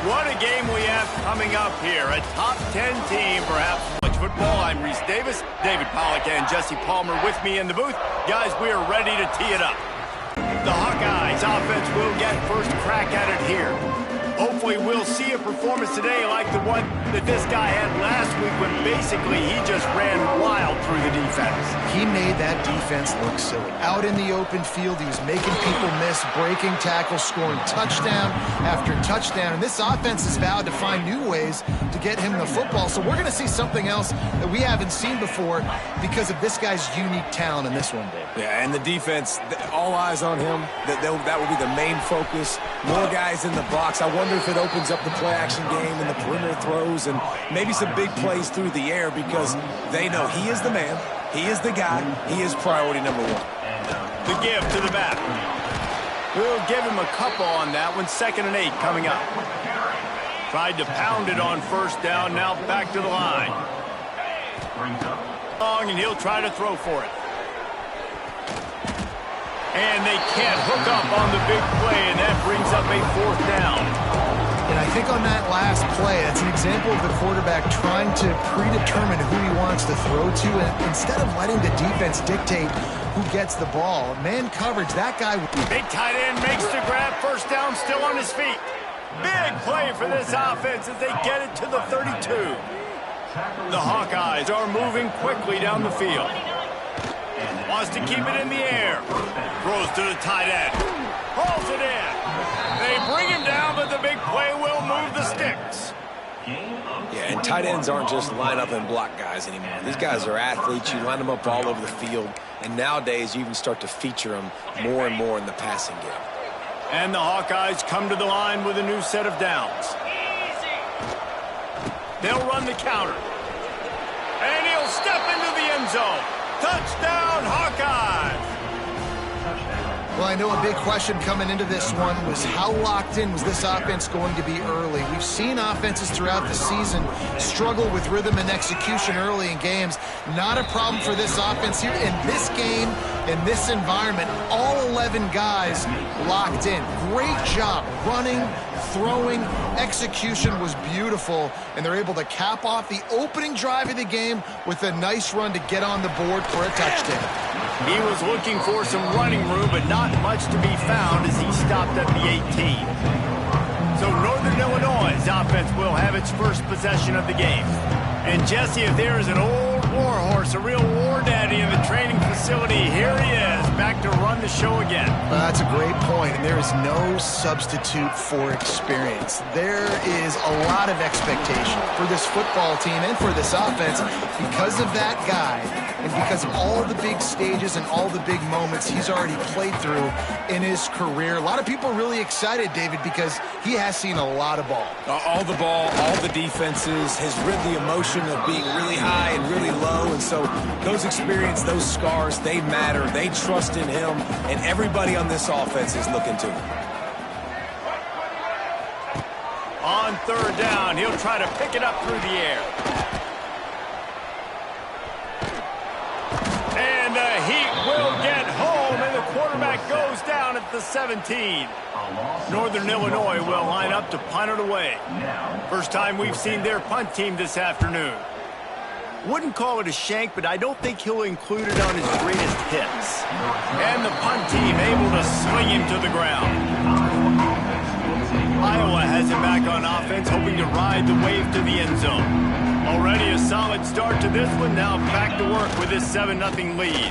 What a game we have coming up here. A top 10 team, perhaps. College football. I'm Reese Davis, David Pollack, and Jesse Palmer with me in the booth. Guys, we are ready to tee it up. The Hawkeyes offense will get first crack at it here. Hopefully we'll see a performance today like the one that this guy had last week when basically he just ran wild through the defense. He made that defense look silly. Out in the open field, he was making people miss, breaking tackles, scoring touchdown after touchdown. And this offense has vowed to find new ways to get him the football. So we're going to see something else that we haven't seen before because of this guy's unique talent in this one, Dave. Yeah, and the defense, all eyes on him. That will be the main focus. More guys in the box. I wonder if it opens up the play-action game and the perimeter throws and maybe some big plays through the air because they know he is the man, he is the guy, he is priority number one. The give to the back. We'll give him a couple on that one. 2nd and 8 coming up. Tried to pound it on first down, now back to the line. Long, and he'll try to throw for it. And they can't hook up on the big play, and that brings up a 4th down. And I think on that last play, it's an example of the quarterback trying to predetermine who he wants to throw to, and instead of letting the defense dictate who gets the ball. Man coverage, that guy. Big tight end makes the grab, first down, still on his feet. Big play for this offense as they get it to the 32. The Hawkeyes are moving quickly down the field. Wants to keep it in the air. Throws to the tight end. Hauls it in. They bring him down, but the big play will move the sticks. Yeah, and tight ends aren't just line up and block guys anymore. These guys are athletes. You line them up all over the field. And nowadays, you even start to feature them more and more in the passing game. And the Hawkeyes come to the line with a new set of downs. They'll run the counter. And he'll step into the end zone. Touchdown, Hawkeyes! Well, I know a big question coming into this one was how locked in was this offense going to be early? We've seen offenses throughout the season struggle with rhythm and execution early in games. Not a problem for this offense here. In this game, in this environment, all 11 guys locked in. Great job running, throwing, execution was beautiful, and they're able to cap off the opening drive of the game with a nice run to get on the board for a touchdown. He was looking for some running room, but not much to be found as he stopped at the 18. So Northern Illinois' offense will have its first possession of the game. And Jesse, if there is an old war horse, a real war daddy in the training facility, here he is, back to run the show again. Well, that's a great point, and there is no substitute for experience. There is a lot of expectation for this football team and for this offense because of that guy and because of all the big stages and all the big moments he's already played through in his career. A lot of people are really excited, David, because he has seen a lot of ball. All the ball, all the defenses, has rid the emotion of being really high and really low, and so those experience, those scars, they matter. They trust in him, and everybody on this offense is looking to him. On 3rd down, he'll try to pick it up through the air. And he will get home, and the quarterback goes down at the 17. Northern Illinois will line up to punt it away. First time we've seen their punt team this afternoon. Wouldn't call it a shank, but I don't think he'll include it on his greatest hits. And the punt team able to sling him to the ground. Iowa has him back on offense, hoping to ride the wave to the end zone. Already a solid start to this one, now back to work with his 7-0 lead.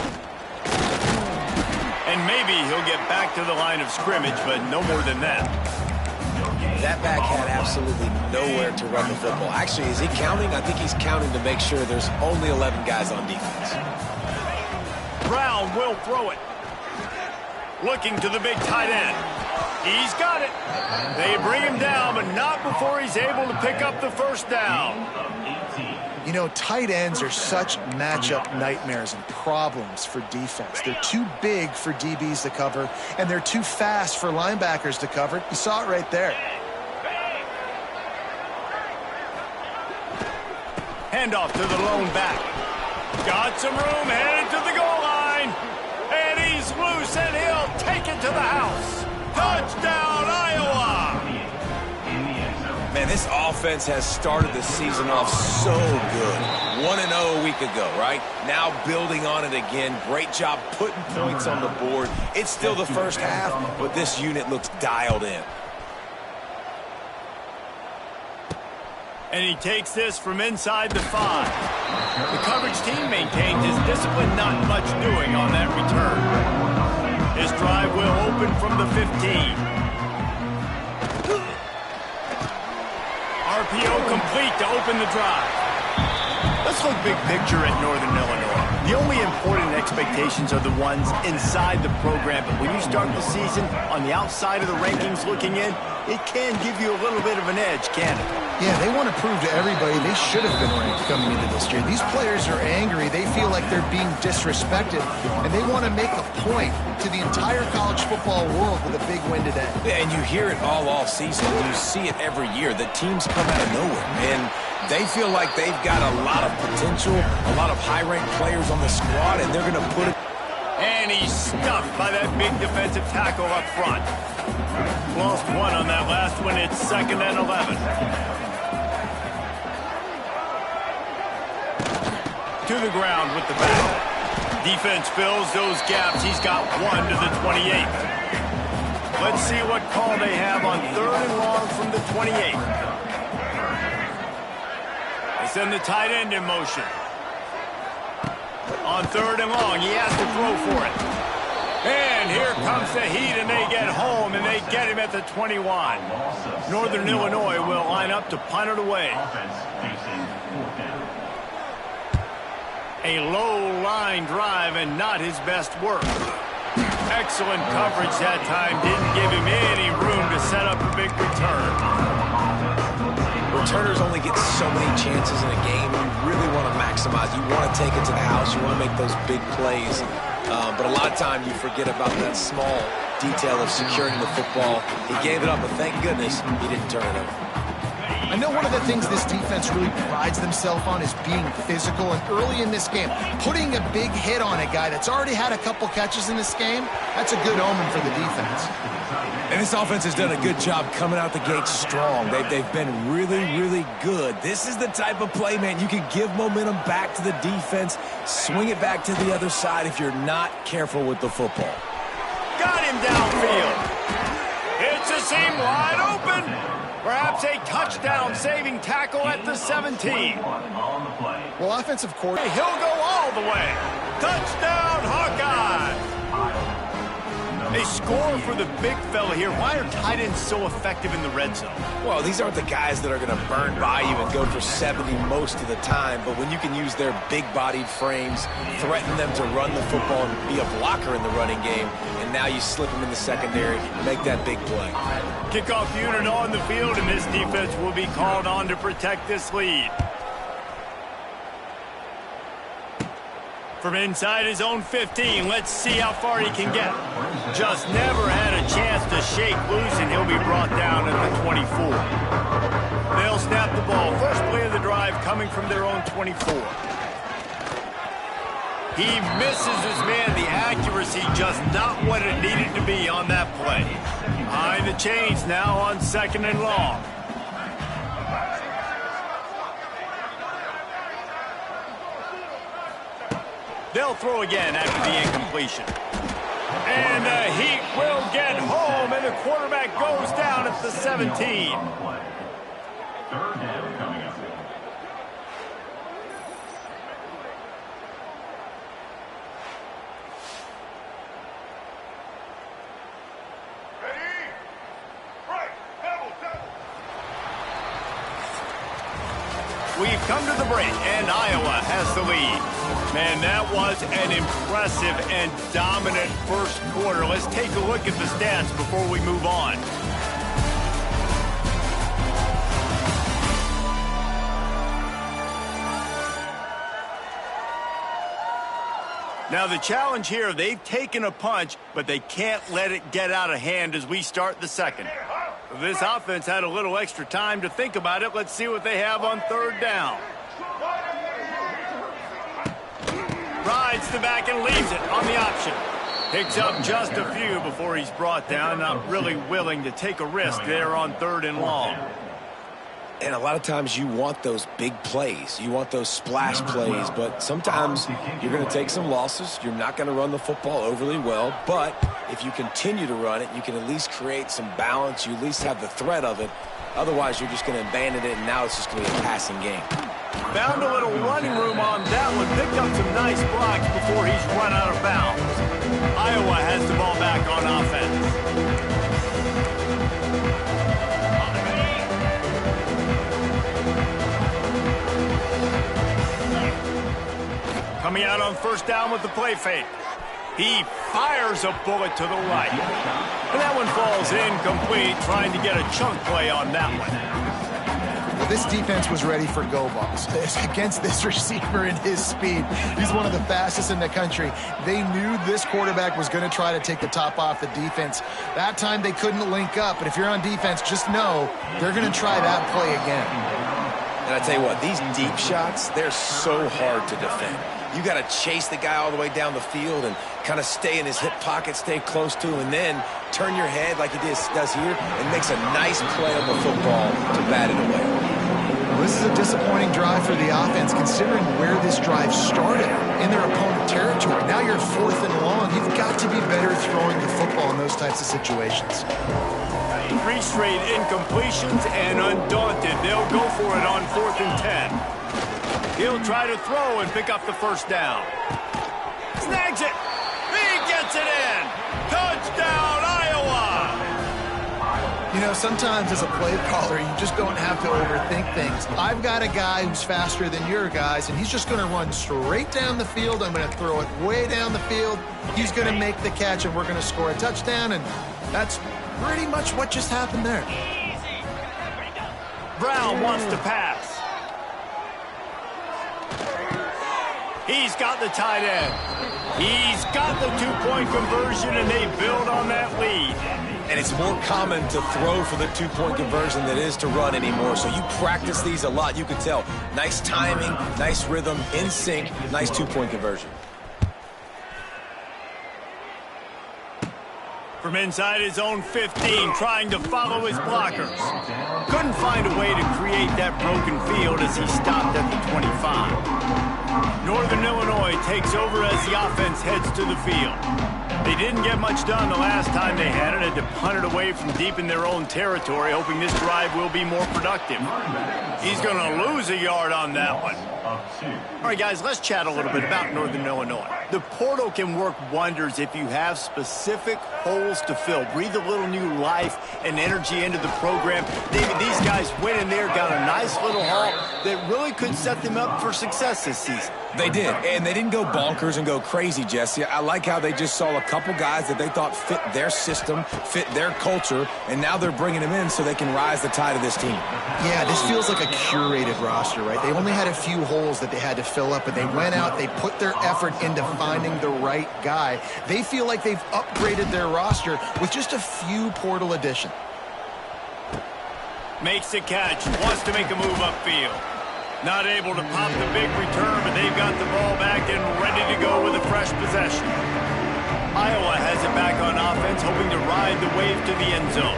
And maybe he'll get back to the line of scrimmage, but no more than that. That back had absolutely nowhere to run the football. Actually, is he counting? I think he's counting to make sure there's only 11 guys on defense. Brown will throw it. Looking to the big tight end. He's got it. They bring him down, but not before he's able to pick up the first down. You know, tight ends are such matchup nightmares and problems for defense. They're too big for DBs to cover, and they're too fast for linebackers to cover. You saw it right there. Handoff to the lone back. Got some room, headed to the goal line. And he's loose, and he'll take it to the house. Touchdown, Iowa! This offense has started the season off so good. 1-0 a week ago, right? Now building on it again. Great job putting points on the board. It's still the first half, but this unit looks dialed in. And he takes this from inside the 5. The coverage team maintains his discipline, not much doing on that return. His drive will open from the 15. RPO complete to open the drive. Let's look big picture at Northern Illinois. The only important expectations are the ones inside the program, but when you start the season on the outside of the rankings looking in, it can give you a little bit of an edge, can't it? Yeah, they want to prove to everybody they should have been ranked coming into this year. These players are angry. They feel like they're being disrespected, and they want to make a point to the entire college football world with a big win today. Yeah, and you hear it all season. You see it every year. The teams come out of nowhere, and they feel like they've got a lot of potential, a lot of high-ranked players on the squad, and they're going to put it. And he's stuffed by that big defensive tackle up front. Lost one on that last one. It's 2nd and 11. To the ground with the back. Defense fills those gaps. He's got one to the 28. Let's see what call they have on 3rd and long from the 28. They send the tight end in motion. On 3rd and long, he has to throw for it. And here comes the heat, and they get home, and they get him at the 21. Northern Illinois will line up to punt it away. A low line drive and not his best work. Excellent coverage that time. Didn't give him any room to set up a big return. Returners only get so many chances in a game. You really want to maximize. You want to take it to the house. You want to make those big plays. But a lot of time you forget about that small detail of securing the football. He gave it up, but thank goodness he didn't turn it over. I know one of the things this defense really prides themselves on is being physical, and early in this game, putting a big hit on a guy that's already had a couple catches in this game, that's a good omen for the defense. And this offense has done a good job coming out the gate strong. They've been really, really good. This is the type of play, man, you can give momentum back to the defense, swing it back to the other side if you're not careful with the football. Got him downfield. It's a seam wide open. Perhaps a touchdown-saving tackle at the 17. Well, offensive coordinator. He'll go all the way. Touchdown, Hawkeye! They score for the big fella here. Why are tight ends so effective in the red zone? Well, these aren't the guys that are going to burn by you and go for 70 most of the time, but when you can use their big-bodied frames, threaten them to run the football and be a blocker in the running game, and now you slip them in the secondary, make that big play. Kickoff unit on the field, and this defense will be called on to protect this lead. From inside his own 15, let's see how far he can get. Just never had a chance to shake loose, and he'll be brought down at the 24. They'll snap the ball. First play of the drive coming from their own 24. He misses his man. The accuracy just not what it needed to be on that play. Behind the chains now on 2nd and long. They'll throw again after the incompletion. And the Heat will get home, and the quarterback goes down at the 17. 3rd down coming up. We've come to the break, and Iowa has the lead. Man, that was an impressive and dominant first quarter. Let's take a look at the stats before we move on. Now, the challenge here, they've taken a punch, but they can't let it get out of hand as we start the second. This offense had a little extra time to think about it. Let's see what they have on 3rd down. Rides the back and leaves it on the option. Picks up just a few before he's brought down. Not really willing to take a risk there on 3rd and long. And a lot of times you want those big plays. You want those splash plays. But sometimes you're going to take some losses. You're not going to run the football overly well. But if you continue to run it, you can at least create some balance. You at least have the threat of it. Otherwise, you're just going to abandon it, and now it's just going to be a passing game. Found a little running room on that one. Picked up some nice blocks before he's run out of bounds. Iowa has the ball back on offense. Coming out on first down with the play fake. He fires a bullet to the right. And that one falls incomplete, trying to get a chunk play on that one. Well, this defense was ready for go balls. Against this receiver and his speed, he's one of the fastest in the country. They knew this quarterback was going to try to take the top off the defense. That time they couldn't link up, but if you're on defense, just know they're going to try that play again. And I tell you what, these deep shots, they're so hard to defend. You got to chase the guy all the way down the field and kind of stay in his hip pocket, stay close to him, and then turn your head like he does here and makes a nice play on the football to bat it away. Well, this is a disappointing drive for the offense, considering where this drive started in their opponent territory. Now you're 4th and long. You've got to be better throwing the football in those types of situations. 3 straight incompletions, and undaunted, they'll go for it on 4th and 10. He'll try to throw and pick up the first down. Snags it. He gets it in. Touchdown, Iowa. You know, sometimes as a play caller, you just don't have to overthink things. I've got a guy who's faster than your guys, and he's just going to run straight down the field. I'm going to throw it way down the field. He's going to make the catch, and we're going to score a touchdown, and that's pretty much what just happened there. Brown wants to pass. He's got the tight end. He's got the 2-point conversion, and they build on that lead. And it's more common to throw for the 2-point conversion than it is to run anymore. So you practice these a lot. You can tell. Nice timing, nice rhythm, in sync, nice 2-point conversion. From inside his own 15, trying to follow his blockers. Couldn't find a way to create that broken field as he stopped at the 25. Northern Illinois takes over as the offense heads to the field. They didn't get much done the last time they had it. Had to punt it away from deep in their own territory, hoping this drive will be more productive. He's going to lose a yard on that one. All right, guys, let's chat a little bit about Northern Illinois. The portal can work wonders if you have specific holes to fill. Breathe a little new life and energy into the program. David, these guys went in there, got a nice little haul that really could set them up for success this season. They did, and they didn't go bonkers and go crazy, Jesse. I like how they just saw a couple guys that they thought fit their system, fit their culture, and now they're bringing them in so they can rise the tide of this team. Yeah, this feels like a curated roster, right? They only had a few holes that they had to fill up, but they went out, they put their effort into finding the right guy. They feel like they've upgraded their roster with just a few portal additions. Makes the catch, wants to make a move upfield. Not able to pop the big return, but they've got the ball back and ready to go with a fresh possession. Iowa has it back on offense, hoping to ride the wave to the end zone.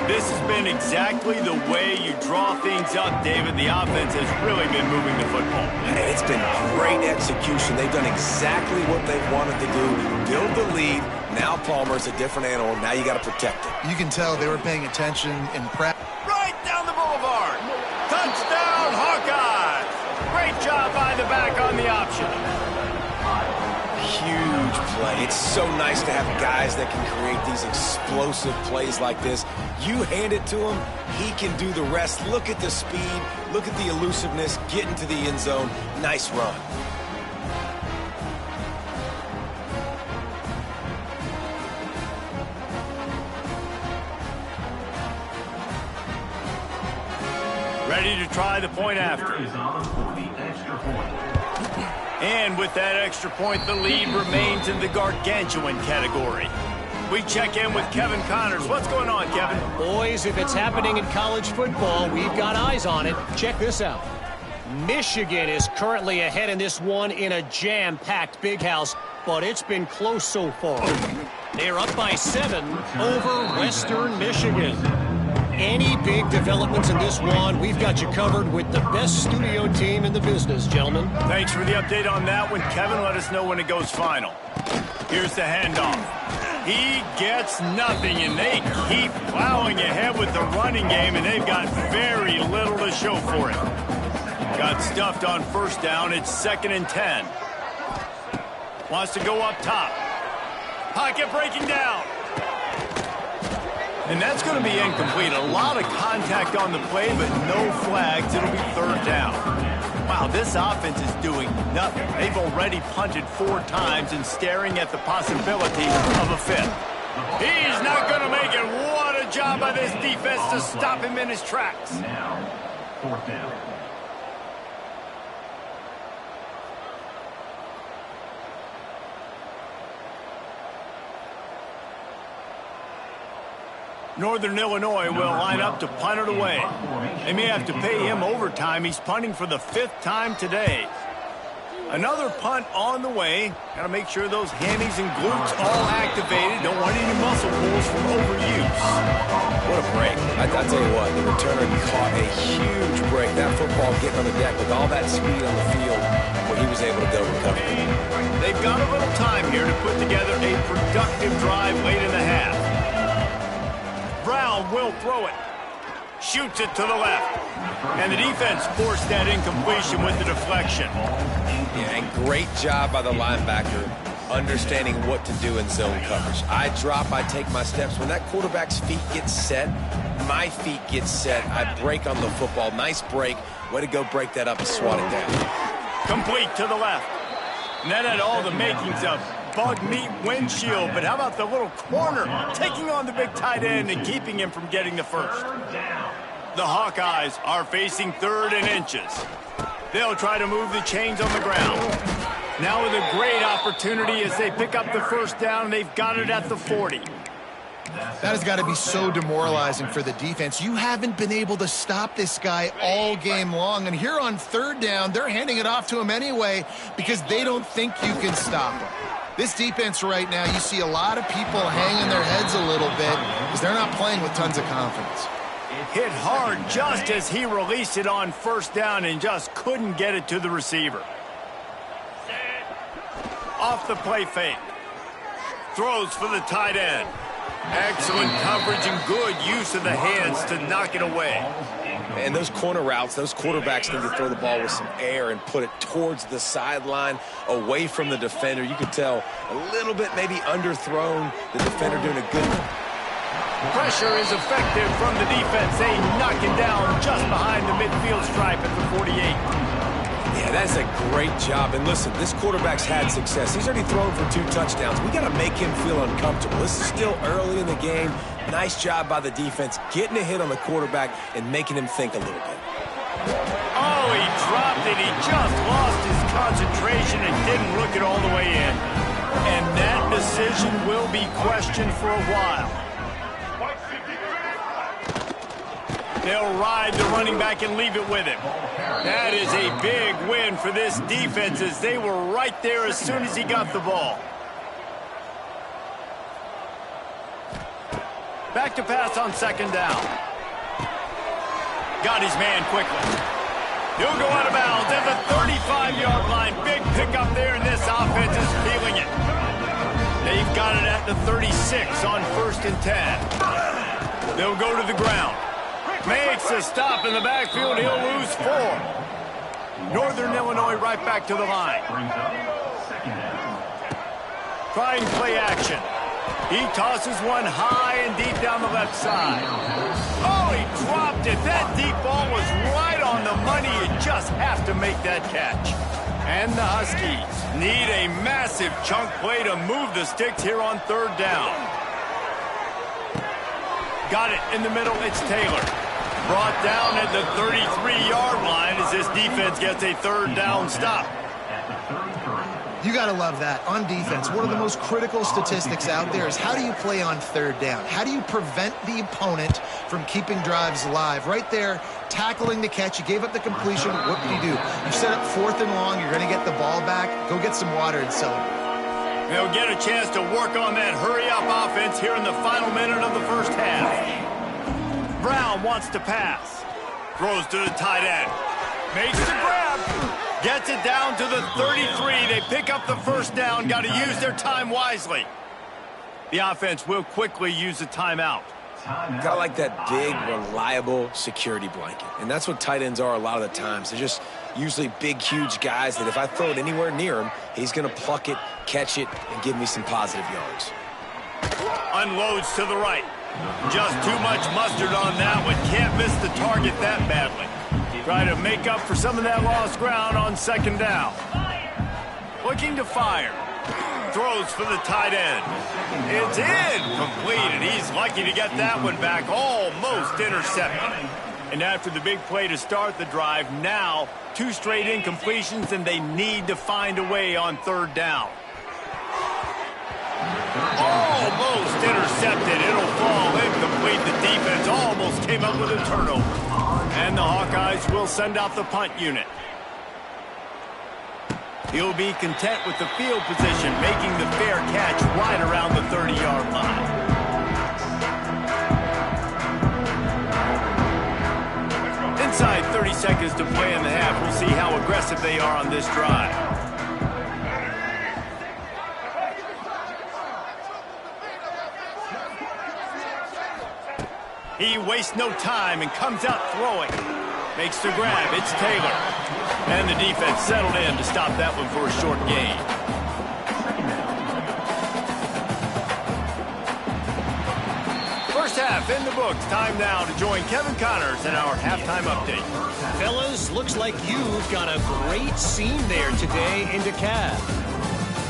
This has been exactly the way you draw things up, David. The offense has really been moving the football. And it's been great execution. They've done exactly what they've wanted to do. Build the lead. Now Palmer's a different animal. Now you got to protect it. You can tell they were paying attention in practice. Right down the boulevard. Touchdown, Hawkeyes. Great job by the back on the option. Huge play. It's so nice to have guys that can create these explosive plays like this. You hand it to him, he can do the rest. Look at the speed, look at the elusiveness, get into the end zone. Nice run. Ready to try the point after. And with that extra point, the lead remains in the gargantuan category. We check in with Kevin Connors. What's going on, Kevin? Boys, if it's happening in college football, we've got eyes on it. Check this out. Michigan is currently ahead in this one in a jam-packed big house, but it's been close so far. They're up by 7 over Western Michigan. Any big developments in this one, we've got you covered with the best studio team in the business, gentlemen. Thanks for the update on that one, Kevin. Let us know when it goes final. Here's the handoff. He gets nothing, and they keep plowing ahead with the running game, and they've got very little to show for it. Got stuffed on first down. It's 2nd and 10. Wants to go up top. Pocket breaking down. And that's going to be incomplete. A lot of contact on the play, but no flags. It'll be 3rd down. Wow, this offense is doing nothing. They've already punted 4 times and staring at the possibility of a 5th. He's not going to make it. What a job by this defense to stop him in his tracks. Now, 4th down. Northern Illinois will line up to punt it away. They may have to pay him overtime. He's punting for the 5th time today. Another punt on the way. Got to make sure those hammies and glutes all activated. Don't want any muscle pulls from overuse. What a break. I tell you what, the returner caught a huge break. That football getting on the deck with all that speed on the field, where he was able to go recover. They've got a little time here to put together a productive drive late in the half. Brown will throw it. Shoots it to the left. And the defense forced that incompletion with the deflection. Yeah, and great job by the linebacker understanding what to do in zone coverage. I drop, I take my steps. When that quarterback's feet get set, my feet get set. I break on the football. Nice break. Way to go break that up and swat it down. Complete to the left. And that had all the makings of bug meat windshield, but how about the little corner taking on the big tight end and keeping him from getting the first? The Hawkeyes are facing 3rd and inches. They'll try to move the chains on the ground. Now with a great opportunity as they pick up the first down, they've got it at the 40. That has got to be so demoralizing for the defense. You haven't been able to stop this guy all game long. And here on 3rd down, they're handing it off to him anyway because they don't think you can stop him. This defense right now, you see a lot of people hanging their heads a little bit because they're not playing with tons of confidence. Hit hard just as he released it on 1st down and just couldn't get it to the receiver. Off the play fake. Throws for the tight end. Excellent coverage and good use of the hands to knock it away. And those corner routes, those quarterbacks need to throw the ball with some air and put it towards the sideline, away from the defender. You could tell a little bit maybe underthrown. The defender doing a good one. Pressure is effective from the defense. They knock it down just behind the midfield stripe at the 48. Yeah, that's a great job. And listen, this quarterback's had success. He's already thrown for 2 touchdowns. We got to make him feel uncomfortable. This is still early in the game. Nice job by the defense, getting a hit on the quarterback and making him think a little bit. Oh, he dropped it. He just lost his concentration and didn't look it all the way in. And that decision will be questioned for a while. They'll ride the running back and leave it with him. That is a big win for this defense as they were right there as soon as he got the ball. Back to pass on 2nd down. Got his man quickly. He'll go out of bounds at the 35-yard line. Big pickup there, and this offense is feeling it. They've got it at the 36 on 1st and 10. They'll go to the ground. Makes a stop in the backfield. He'll lose 4. Northern Illinois right back to the line. Trying play action. He tosses one high and deep down the left side. Oh, he dropped it. That deep ball was right on the money. You just have to make that catch. And the Huskies need a massive chunk play to move the sticks here on 3rd down. Got it in the middle. It's Taylor. Brought down at the 33-yard line as this defense gets a 3rd down stop. You got to love that. On defense, one of the most critical statistics out there is how do you play on 3rd down? How do you prevent the opponent from keeping drives alive? Right there, tackling the catch. You gave up the completion. What did you do? You set up 4th and long. You're going to get the ball back. Go get some water and celebrate. They'll get a chance to work on that hurry-up offense here in the final minute of the 1st half. Brown wants to pass. Throws to the tight end. Makes the grab. Gets it down to the 33. They pick up the first down. Got to use their time wisely. The offense will quickly use a timeout. Kind of like that big, reliable security blanket. And that's what tight ends are a lot of the times. They're just usually big, huge guys that if I throw it anywhere near him, he's going to pluck it, catch it, and give me some positive yards. Unloads to the right. Just too much mustard on that one. Can't miss the target that badly. Try to make up for some of that lost ground on second down. Looking to fire. Throws for the tight end. It's in. Completed. He's lucky to get that one back. Almost intercepted. And after the big play to start the drive, now 2 straight incompletions, and they need to find a way on third down. Almost intercepted. It'll fall incomplete. The defense almost came up with a turnover. And the Hawkeyes will send out the punt unit. He'll be content with the field position, making the fair catch right around the 30-yard line. Inside 30 seconds to play in the half. We'll see how aggressive they are on this drive. He wastes no time and comes out throwing. Makes the grab. It's Taylor. And the defense settled in to stop that one for a short gain. First half in the books. Time now to join Kevin Connors in our halftime update. Fellas, looks like you've got a great scene there today in DeKalb.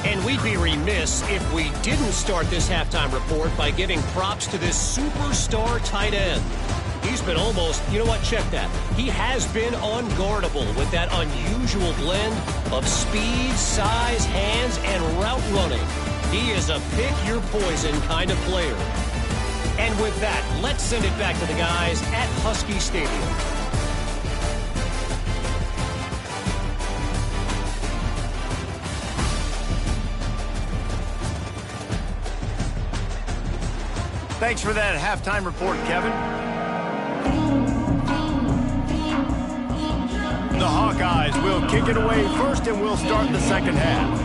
And we'd be remiss if we didn't start this halftime report by giving props to this superstar tight end. He's been almost, you know what, check that. He has been unguardable with that unusual blend of speed, size, hands, and route running. He is a pick-your-poison kind of player. And with that, let's send it back to the guys at Husky Stadium. Thanks for that halftime report, Kevin. The Hawkeyes will kick it away first, and we'll start the second half.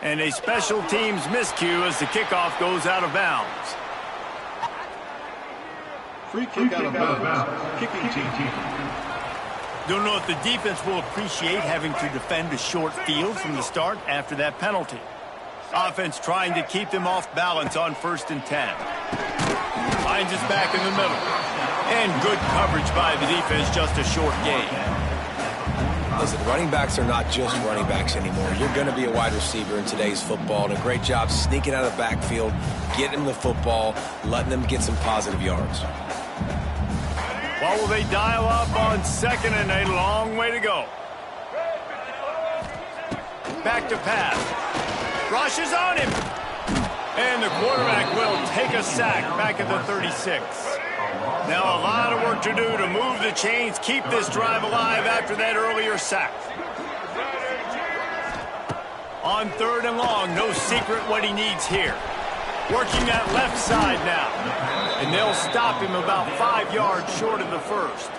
And a special teams miscue as the kickoff goes out of bounds. Free kick out of bounds. Kicking team. Don't know if the defense will appreciate having to defend a short field from the start after that penalty. Offense trying to keep them off balance on 1st and 10. Finds us back in the middle. And good coverage by the defense, just a short gain. Listen, running backs are not just running backs anymore. You're going to be a wide receiver in today's football, and a great job sneaking out of the backfield, getting them the football, letting them get some positive yards. What will they dial up on 2nd and a long way to go? Back to pass. Rushes on him. And the quarterback will take a sack back at the 36. Now a lot of work to do to move the chains, keep this drive alive after that earlier sack. On 3rd and long, no secret what he needs here. Working that left side now. And they'll stop him about 5 yards short of the first.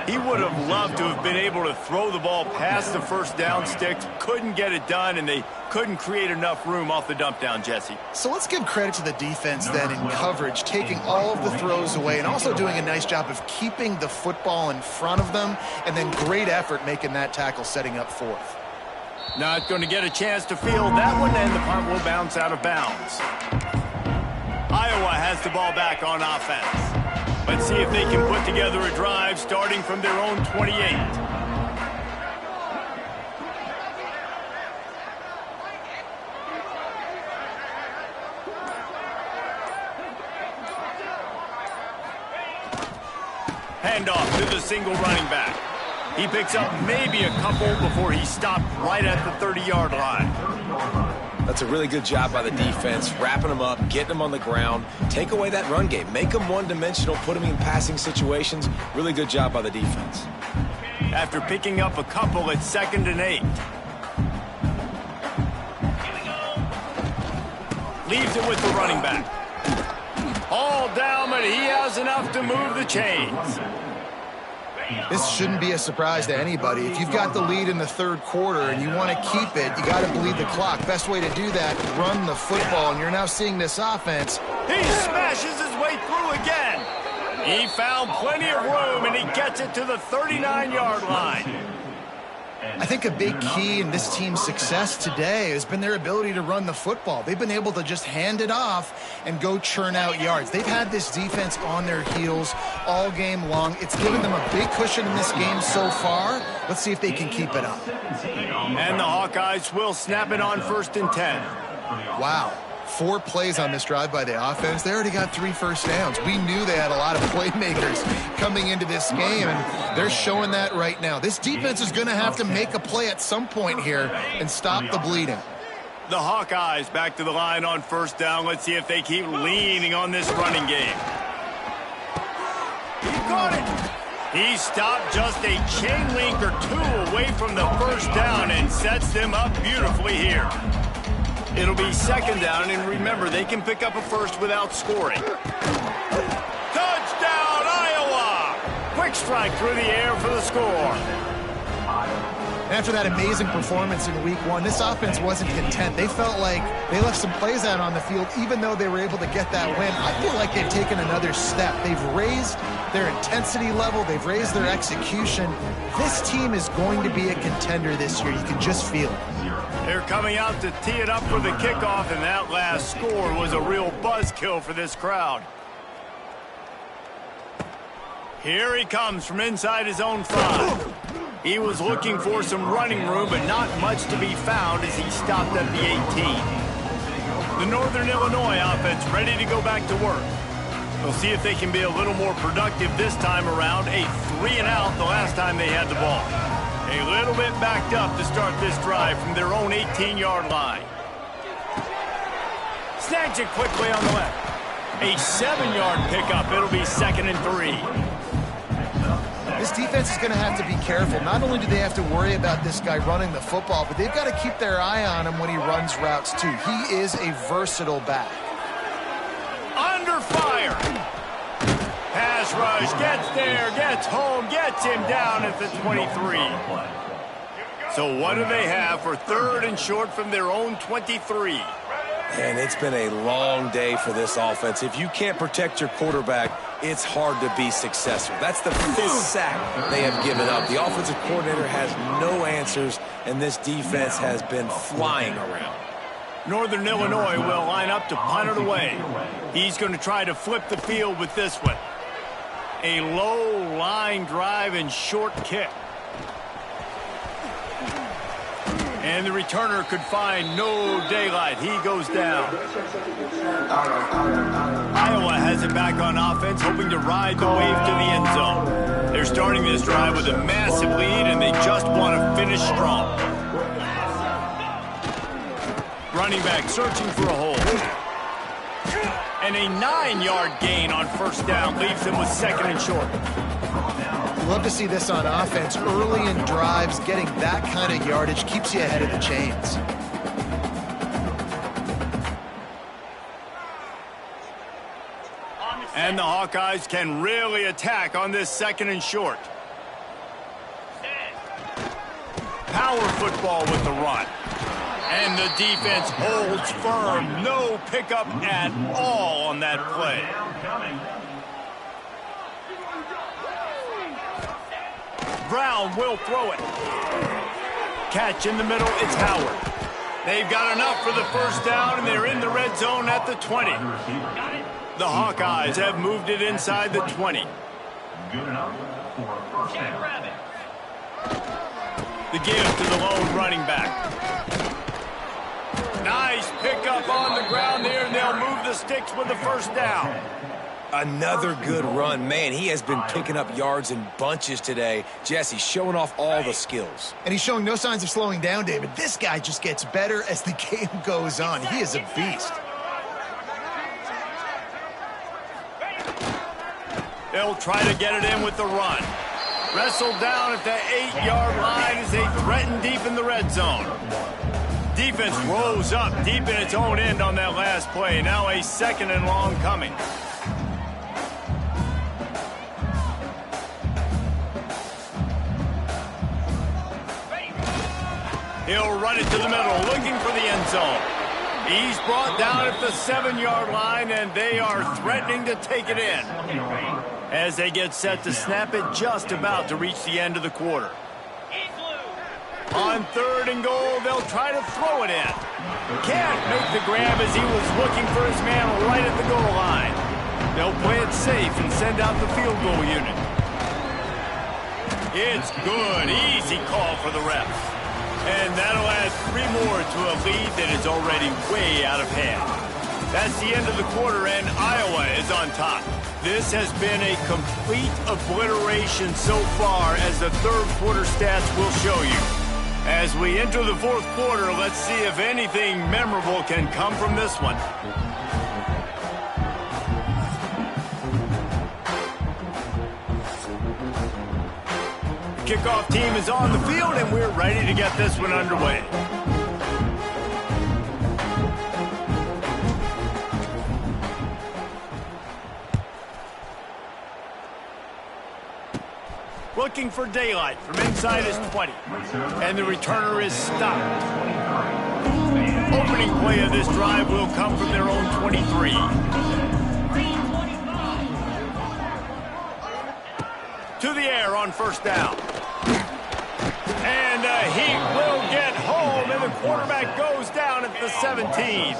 He would have loved to have been able to throw the ball past the first down sticks. Couldn't get it done, and they couldn't create enough room off the dump down, Jesse. So let's give credit to the defense then in coverage, taking all of the throws away and also doing a nice job of keeping the football in front of them, and then great effort making that tackle, setting up 4th. Not going to get a chance to field that one, and the punt will bounce out of bounds. Iowa has the ball back on offense. Let's see if they can put together a drive starting from their own 28. Handoff to the single running back. He picks up maybe a couple before he stopped right at the 30-yard line. That's a really good job by the defense, wrapping them up, getting them on the ground, take away that run game, make them one-dimensional, put them in passing situations. Really good job by the defense. After picking up a couple at 2nd and 8. Leaves it with the running back. All down, but he has enough to move the chains. This shouldn't be a surprise to anybody. If you've got the lead in the 3rd quarter and you want to keep it, you got to bleed the clock. Best way to do that, run the football. And you're now seeing this offense. He smashes his way through again. He found plenty of room, and he gets it to the 39-yard line. I think a big key in this team's success today has been their ability to run the football. They've been able to just hand it off and go churn out yards. They've had this defense on their heels all game long. It's given them a big cushion in this game so far. Let's see if they can keep it up. And the Hawkeyes will snap it on 1st and 10. Wow. 4 plays on this drive by the offense. They already got 3 first downs. We knew they had a lot of playmakers coming into this game, and they're showing that right now. This defense is going to have to make a play at some point here and stop the bleeding. The Hawkeyes back to the line on 1st down. Let's see if they keep leaning on this running game. He caught it. He stopped just a chain link or 2 away from the 1st down and sets them up beautifully here. It'll be 2nd down, and remember, they can pick up a first without scoring. Touchdown, Iowa! Quick strike through the air for the score. After that amazing performance in week 1, this offense wasn't content. They felt like they left some plays out on the field, even though they were able to get that win. I feel like they've taken another step. They've raised their intensity level. They've raised their execution. This team is going to be a contender this year. You can just feel it. They're coming out to tee it up for the kickoff, and that last score was a real buzzkill for this crowd. Here he comes from inside his own 5. He was looking for some running room, but not much to be found as he stopped at the 18. The Northern Illinois offense ready to go back to work. We'll see if they can be a little more productive this time around. A 3-and-out the last time they had the ball. A little bit backed up to start this drive from their own 18-yard line. Snags it quickly on the left. A 7-yard pickup. It'll be 2nd and 3. This defense is going to have to be careful. Not only do they have to worry about this guy running the football, but they've got to keep their eye on him when he runs routes too. He is a versatile back. Under fire. Pass rush, gets there, gets home, gets him down at the 23. So what do they have for 3rd and short from their own 23? And it's been a long day for this offense. If you can't protect your quarterback, it's hard to be successful. That's the 5th sack they have given up. The offensive coordinator has no answers, and this defense has been flying around. Northern Illinois will line up to punt it away. He's going to try to flip the field with this one. A low line drive and short kick. And the returner could find no daylight. He goes down. Iowa has it back on offense, hoping to ride the wave to the end zone. They're starting this drive with a massive lead, and they just want to finish strong. Running back searching for a hole. And a 9-yard gain on 1st down leaves him with 2nd and short. Love to see this on offense. Early in drives, getting that kind of yardage keeps you ahead of the chains. And the Hawkeyes can really attack on this 2nd and short. Power football with the run. And the defense holds firm. No pickup at all on that play. Brown will throw it. Catch in the middle, it's Howard. They've got enough for the 1st down, and they're in the red zone at the 20. The Hawkeyes have moved it inside the 20. Good enough for a 1st down. The give to the lone running back. Nice pickup on the ground there, and they'll move the sticks with the 1st down. Another good run. Man, he has been picking up yards in bunches today. Jesse showing off all the skills. And he's showing no signs of slowing down, David. This guy just gets better as the game goes on. He is a beast. They'll try to get it in with the run. Wrestled down at the 8-yard line as they threaten deep in the red zone. Defense rose up deep in its own end on that last play. Now a 2nd and long coming. He'll run it to the middle, looking for the end zone. He's brought down at the 7-yard line, and they are threatening to take it in as they get set to snap it just about to reach the end of the quarter. On 3rd and goal, they'll try to throw it in. Can't make the grab as he was looking for his man right at the goal line. They'll play it safe and send out the field goal unit. It's good. Easy call for the refs. And that'll add 3 more to a lead that is already way out of hand. That's the end of the quarter, and Iowa is on top. This has been a complete obliteration so far, as the 3rd quarter stats will show you. As we enter the 4th quarter, let's see if anything memorable can come from this one. The kickoff team is on the field, and we're ready to get this one underway. Looking for daylight from inside his 20. And the returner is stopped. Opening play of this drive will come from their own 23. To the air on 1st down. And he will get home, and the quarterback goes down at the 17.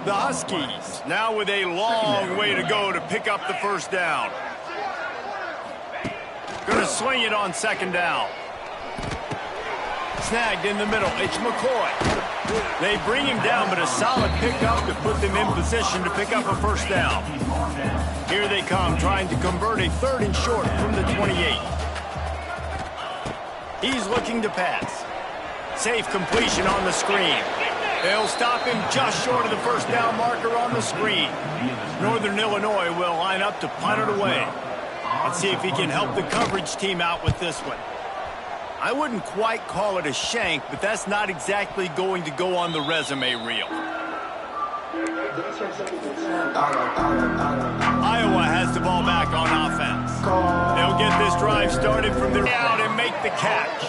The Huskies now with a long way to go to pick up the 1st down. Going to swing it on 2nd down. Snagged in the middle. It's McCoy. They bring him down, but a solid pickup to put them in position to pick up a 1st down. Here they come, trying to convert a 3rd and short from the 28. He's looking to pass. Safe completion on the screen. They'll stop him just short of the 1st down marker on the screen. Northern Illinois will line up to punt it away. Let's see if he can help the coverage team out with this one. I wouldn't quite call it a shank, but that's not exactly going to go on the resume reel. Iowa has the ball back on offense. They'll get this drive started from their out and make the catch.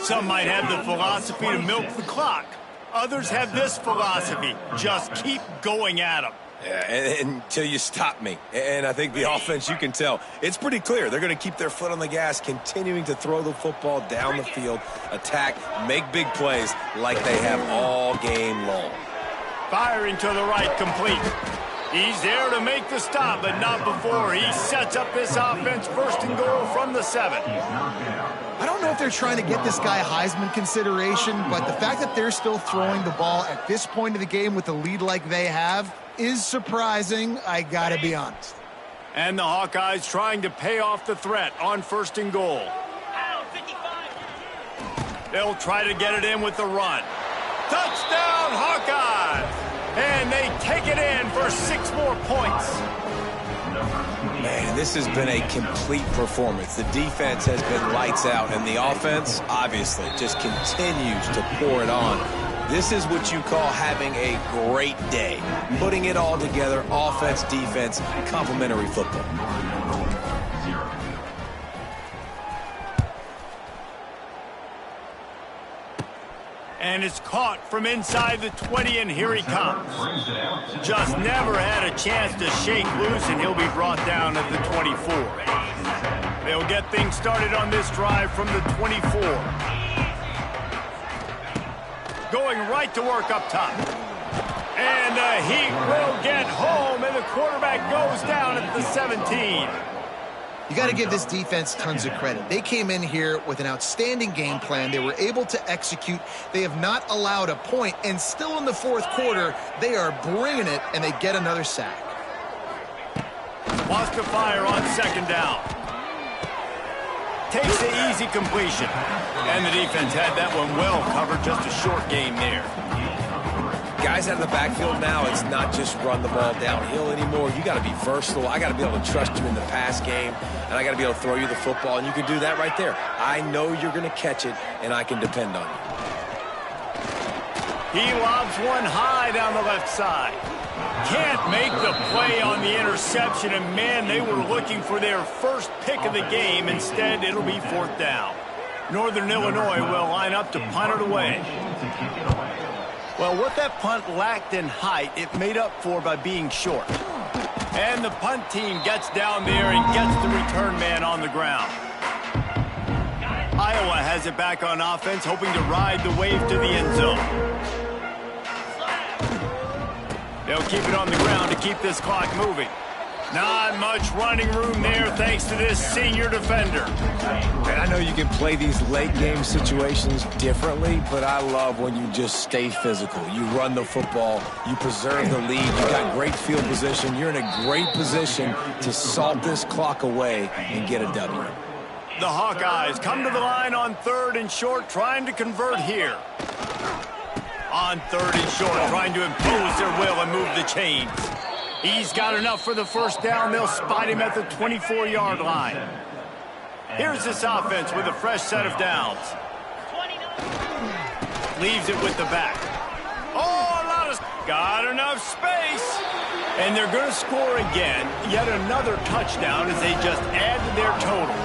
Some might have the philosophy to milk the clock. Others have this philosophy: just keep going at them. Yeah, until you stop me. And I think the offense, you can tell, it's pretty clear. They're going to keep their foot on the gas, continuing to throw the football down the field, attack, make big plays like they have all game long. Firing to the right, complete. He's there to make the stop, but not before he sets up this offense 1st and goal from the 7. I don't know if they're trying to get this guy Heisman consideration, but the fact that they're still throwing the ball at this point of the game with a lead like they have is surprising, I gotta be honest. And the Hawkeyes trying to pay off the threat on 1st and goal. They'll try to get it in with the run. Touchdown, Hawkeyes! And they take it in for 6 more points. Man, this has been a complete performance. The defense has been lights out, and the offense, obviously, just continues to pour it on. This is what you call having a great day. Putting it all together, offense, defense, complementary football. And it's caught from inside the 20, and here he comes. Just never had a chance to shake loose, and he'll be brought down at the 24. They'll get things started on this drive from the 24. Going right to work up top. And the Heat will get home, and the quarterback goes down at the 17. You got to give this defense tons of credit. They came in here with an outstanding game plan. They were able to execute. They have not allowed a point, and still in the fourth quarter, they are bringing it, and they get another sack. Wants to fire on second down. Takes the easy completion. And the defense had that one well covered, just a short game there. Guys out of the backfield now, it's not just run the ball downhill anymore. You got to be versatile. I got to be able to trust you in the pass game, and I got to be able to throw you the football, and you can do that right there. I know you're going to catch it, and I can depend on you. He lobs one high down the left side. Can't make the play on the interception, and man, they were looking for their first pick of the game. Instead, it'll be fourth down. Northern Illinois will line up to punt it away. Well, what that punt lacked in height, it made up for by being short. And the punt team gets down there and gets the return man on the ground. Iowa has it back on offense, hoping to ride the wave to the end zone. They'll keep it on the ground to keep this clock moving. Not much running room there thanks to this senior defender. And I know you can play these late game situations differently, but I love when you just stay physical. You run the football, you preserve the lead, you got great field position. You're in a great position to salt this clock away and get a W. The Hawkeyes come to the line on third and short, trying to convert here. On third and short, trying to impose their will and move the chains. He's got enough for the first down. They'll spot him at the 24-yard line. Here's this offense with a fresh set of downs. Leaves it with the back. Oh, a lot of... Got enough space. And they're going to score again. Yet another touchdown as they just add to their total.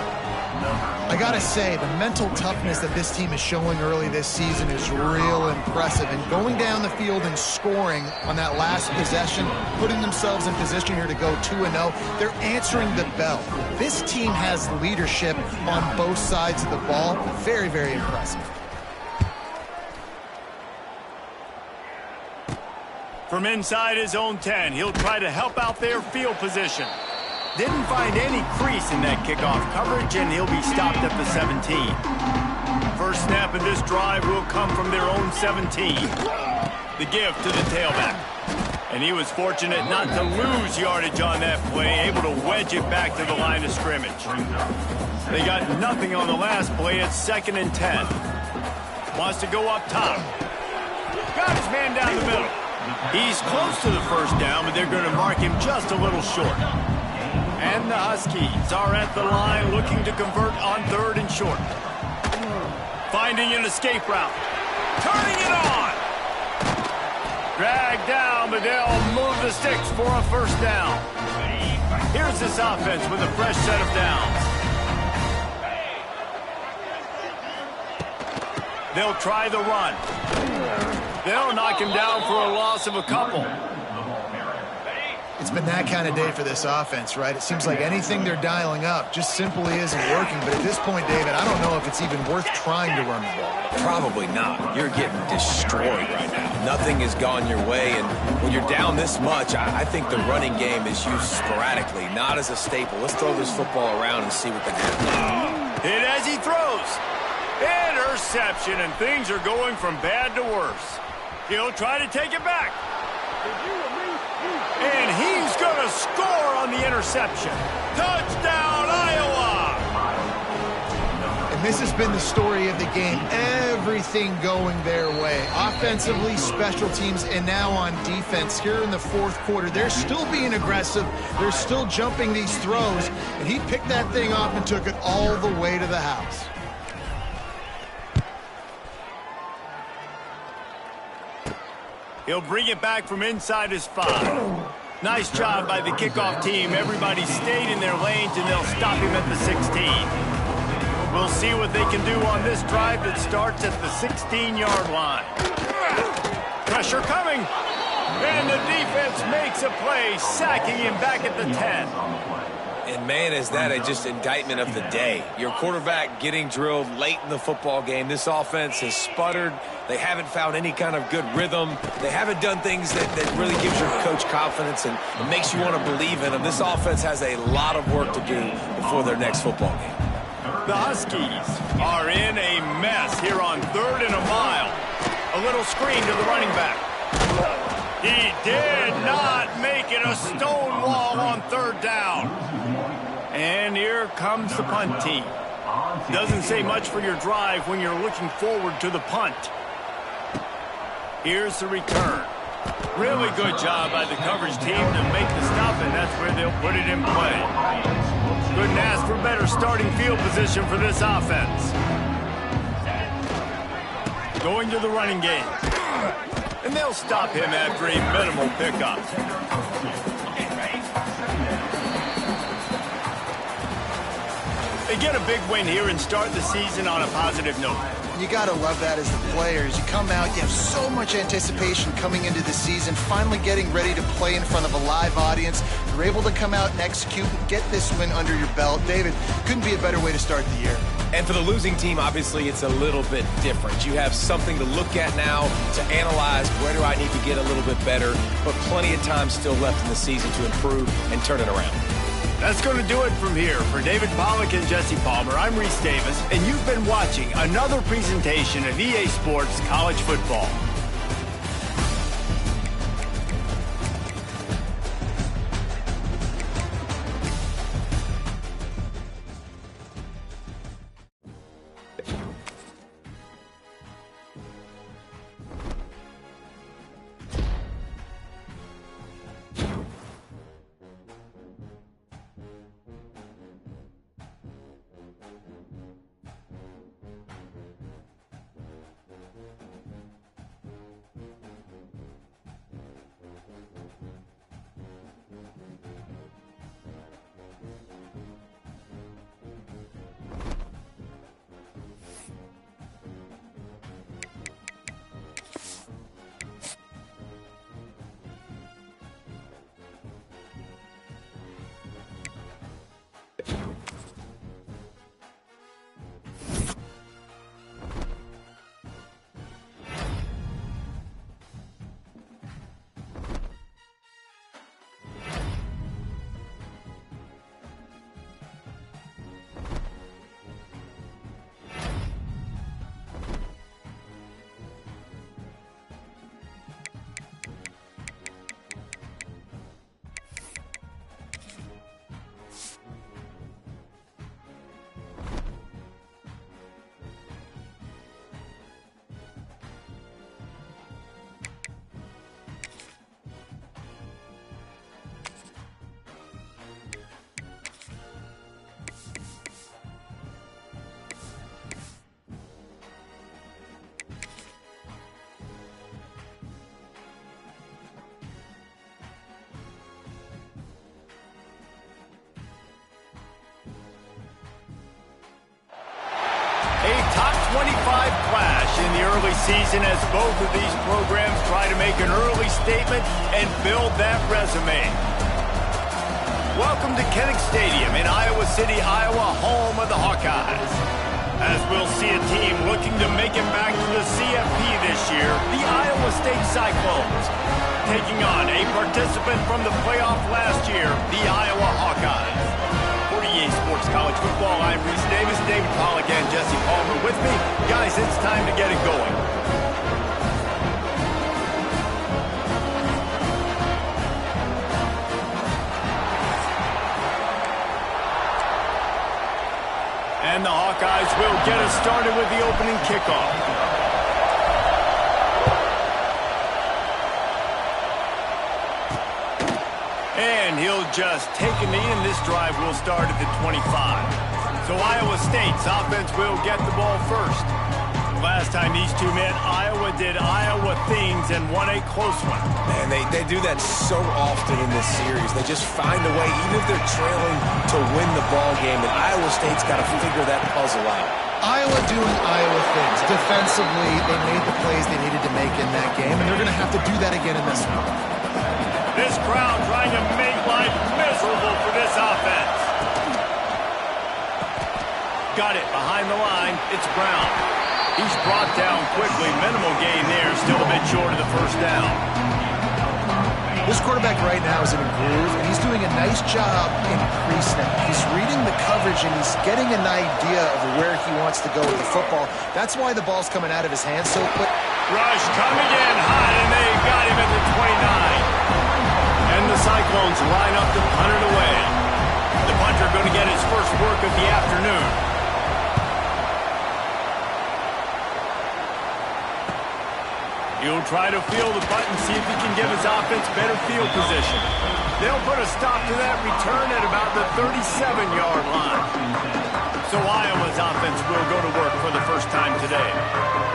I got to say, the mental toughness that this team is showing early this season is real impressive. And going down the field and scoring on that last possession, putting themselves in position here to go 2-0, they're answering the bell. This team has leadership on both sides of the ball. Very, very impressive. From inside his own 10, he'll try to help out their field position. Didn't find any crease in that kickoff coverage, and he'll be stopped at the 17. First snap of this drive will come from their own 17. The give to the tailback. And he was fortunate not to lose yardage on that play, able to wedge it back to the line of scrimmage. They got nothing on the last play. It's 2nd and 10. Wants to go up top. Got his man down the middle. He's close to the first down, but they're going to mark him just a little short. And the Huskies are at the line looking to convert on third and short. Finding an escape route. Turning it on. Dragged down, but they'll move the sticks for a first down. Here's this offense with a fresh set of downs. They'll try the run. They'll knock him down for a loss of a couple. It's been that kind of day for this offense, right? It seems like anything they're dialing up just simply isn't working. But at this point, David, I don't know if it's even worth trying to run the ball. Probably not. You're getting destroyed right now. Nothing has gone your way, and when you're down this much, I think the running game is used sporadically, not as a staple. Let's throw this football around and see what they can do. Hit as he throws. Interception, and things are going from bad to worse. He'll try to take it back. And he's going to score on the interception. Touchdown, Iowa! And this has been the story of the game. Everything going their way. Offensively, special teams, and now on defense here in the fourth quarter. They're still being aggressive. They're still jumping these throws. And he picked that thing off and took it all the way to the house. He'll bring it back from inside his 5. Nice job by the kickoff team. Everybody stayed in their lanes, and they'll stop him at the 16. We'll see what they can do on this drive that starts at the 16-yard line. Pressure coming. And the defense makes a play, sacking him back at the 10. And, man, is that just indictment of the day. Your quarterback getting drilled late in the football game. This offense has sputtered. They haven't found any kind of good rhythm. They haven't done things that really gives your coach confidence and makes you want to believe in them. This offense has a lot of work to do before their next football game. The Huskies are in a mess here on 3rd and a mile. A little screen to the running back. He did not make it a stone wall on 3rd down. And here comes the punt team. Doesn't say much for your drive when you're looking forward to the punt. Here's the return. Really good job by the coverage team to make the stop, and that's where they'll put it in play. Couldn't ask for better starting field position for this offense. Going to the running game. And they'll stop him after a minimal pickup. They get a big win here and start the season on a positive note. You got to love that as the players. You come out, you have so much anticipation coming into the season, finally getting ready to play in front of a live audience. You're able to come out and execute and get this win under your belt. David, couldn't be a better way to start the year. And for the losing team, obviously, it's a little bit different. You have something to look at now, to analyze where do I need to get a little bit better, but plenty of time still left in the season to improve and turn it around. That's going to do it from here. For David Pollack and Jesse Palmer, I'm Reese Davis, and you've been watching another presentation of EA Sports College Football. A top 25 clash in the early season as both of these programs try to make an early statement and build that resume. Welcome to Kinnick Stadium in Iowa City, Iowa, home of the Hawkeyes. As we'll see a team looking to make it back to the CFP this year, the Iowa State Cyclones, taking on a participant from the playoff last year, the Iowa Hawkeyes. For EA Sports College Football, I'm Reese Davis, David Pollack and Jesse Palmer with me. Guys, it's time to get it going. And the Hawkeyes will get us started with the opening kickoff. And he'll just take a knee, and this drive will start at the 25. So Iowa State's offense will get the ball first. Last time these two met, Iowa did Iowa things and won a close one. Man, they do that so often in this series. They just find a way, even if they're trailing, to win the ball game. And Iowa State's got to figure that puzzle out. Iowa doing Iowa things. Defensively, they made the plays they needed to make in that game, and they're going to have to do that again in this one. This crowd trying to make life miserable for this offense. Got it behind the line. It's Brown. He's brought down quickly. Minimal gain there. Still a bit short of the first down. This quarterback right now is in a groove, and he's doing a nice job in pre-snap. He's reading the coverage, and he's getting an idea of where he wants to go with the football. That's why the ball's coming out of his hands so quick. Rush coming in hot, and they got him at the 29. And the Cyclones line up to punt it away. The punter going to get his first work of the afternoon. He'll try to field the punt and see if he can give his offense better field position. They'll put a stop to that return at about the 37-yard line. So Iowa's offense will go to work for the first time today.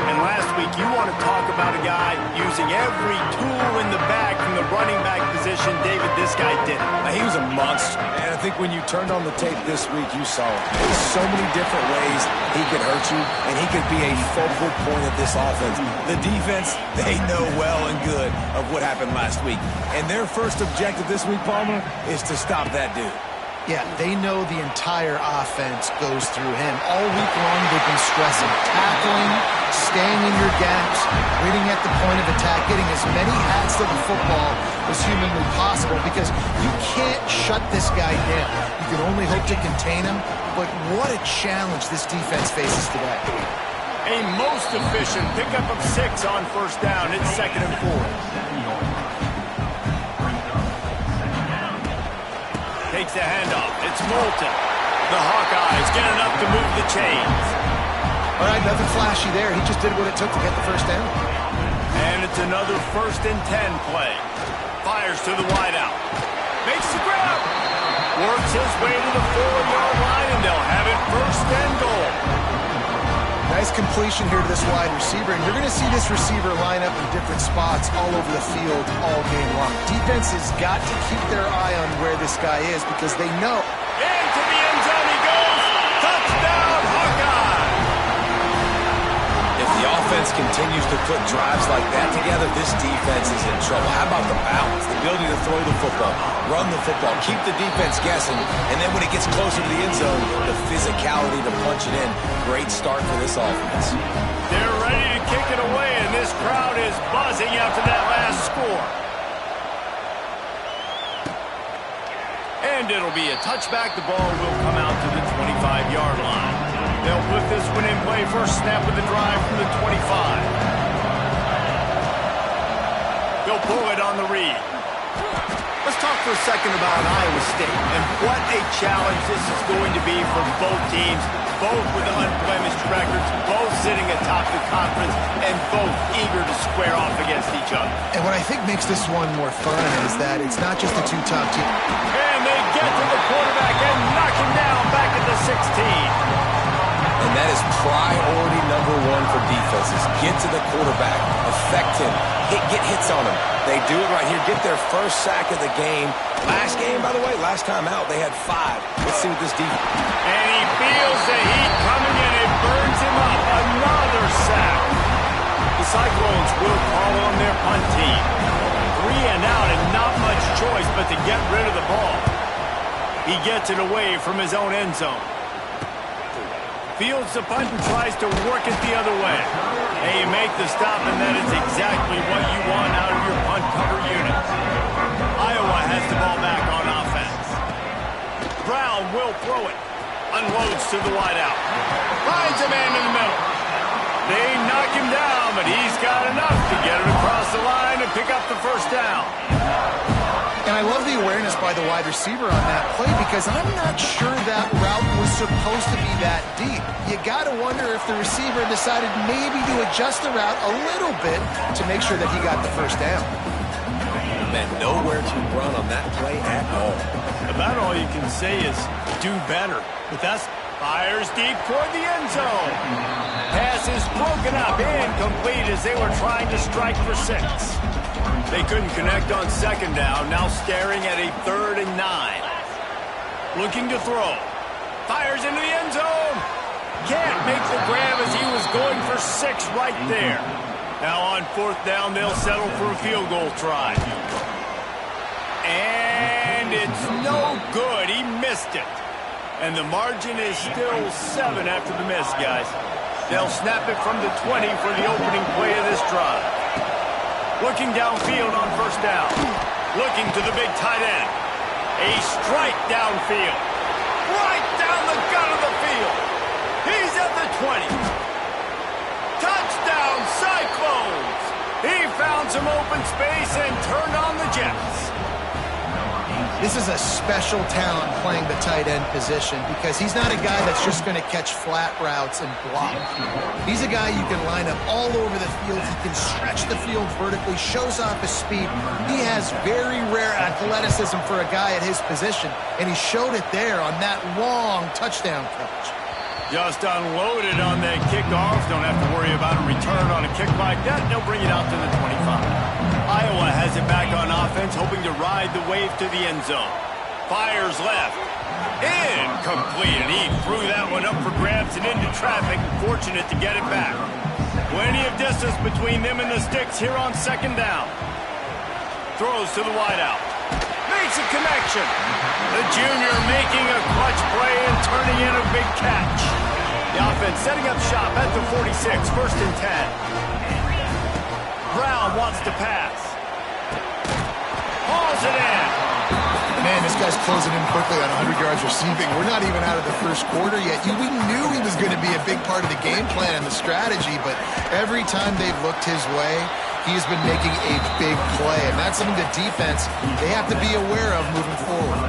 And last week, you want to talk about a guy using every tool in the bag from the running back position. David, this guy did it. He was a monster. And I think when you turned on the tape this week, you saw it. There's so many different ways he could hurt you, and he could be a focal point of this offense. The defense, they know well and good of what happened last week. And their first objective this week, Palmer, is to stop that dude. Yeah, they know the entire offense goes through him. All week long, they've been stressing tackling, staying in your gaps, reading at the point of attack, getting as many hats to the football as humanly possible, because you can't shut this guy down. You can only hope to contain him, but what a challenge this defense faces today. A most efficient pickup of 6 on first down. It's 2nd and 4. Takes the handoff. It's Moulton. The Hawkeyes get enough to move the chains. All right, nothing flashy there. He just did what it took to get the first down. And it's another 1st and 10 play. Fires to the wideout. Makes the grab. Works his way to the 4-yard line, and they'll have it 1st and goal. Nice completion here to this wide receiver, and you're going to see this receiver line up in different spots all over the field all game long. Defense has got to keep their eye on where this guy is, because they know. Into the end zone he goes. Touchdown, Hawkeye! If the offense continues to put drives like that together, this defense is in trouble. How about the balance, the ability to throw the football, run the football, keep the defense guessing, and then when it gets closer to the end zone, the physicality to punch it in. Great start for this offense. They're ready to kick it away, and this crowd is buzzing after that last score. And it'll be a touchback. The ball will come out to the 25-yard line. They'll put this one in play. First snap of the drive from the 25. They'll pull it on the read. Let's talk for a second about Iowa State and what a challenge this is going to be for both teams, both with unblemished records, both sitting atop the conference, and both eager to square off against each other. And what I think makes this one more fun is that it's not just the two top teams. And they get to the quarterback and knock him down back at the 16. And that is priority number 1 for defenses. Get to the quarterback, affect him, get hits on him. They do it right here, get their first sack of the game. Last game, by the way, last time out, they had 5. Let's see what this defense. And he feels the heat coming in. It burns him up. Another sack. The Cyclones will call on their punt team. 3 and out and not much choice but to get rid of the ball. He gets it away from his own end zone. Fields the punt and tries to work it the other way. And you make the stop, and that is exactly what you want out of your punt cover unit. Iowa has the ball back on offense. Brown will throw it. Unloads to the wideout. Finds a man in the middle. They knock him down, but he's got enough to get it across the line and pick up the first down. And I love the awareness by the wide receiver on that play, because I'm not sure that route was supposed to be that deep. You got to wonder if the receiver decided maybe to adjust the route a little bit to make sure that he got the first down. Man, nowhere to run on that play at all. About all you can say is do better. But that's fires deep toward the end zone. Pass is broken up, incomplete as they were trying to strike for 6. They couldn't connect on second down, now staring at a 3rd and 9. Looking to throw. Fires into the end zone. Can't make the grab as he was going for 6 right there. Now on 4th down, they'll settle for a field goal try. And it's no good. He missed it. And the margin is still 7 after the miss, guys. They'll snap it from the 20 for the opening play of this drive. Looking downfield on first down. Looking to the big tight end. A strike downfield. Right down the gut of the field. He's at the 20. Touchdown, Cyclones! He found some open space and turned on the Jets. This is a special talent playing the tight end position because he's not a guy that's just going to catch flat routes and block. He's a guy you can line up all over the field. He can stretch the field vertically, shows off his speed. He has very rare athleticism for a guy at his position, and he showed it there on that long touchdown catch. Just unloaded on that kickoff. Don't have to worry about a return on a kick like that. They'll bring it out to the 25. Iowa has it back on offense, hoping to ride the wave to the end zone. Fires left. Incomplete. And he threw that one up for grabs and into traffic. Fortunate to get it back. Plenty of distance between them and the sticks here on second down. Throws to the wideout. Makes a connection. The junior making a clutch play and turning in a big catch. The offense setting up shop at the 46, 1st and 10. Brown wants to pass. Hauls it in. Man, this guy's closing in quickly on 100 yards receiving. We're not even out of the first quarter yet. We knew he was going to be a big part of the game plan and the strategy, but every time they've looked his way, he's been making a big play, and that's something the defense, they have to be aware of moving forward.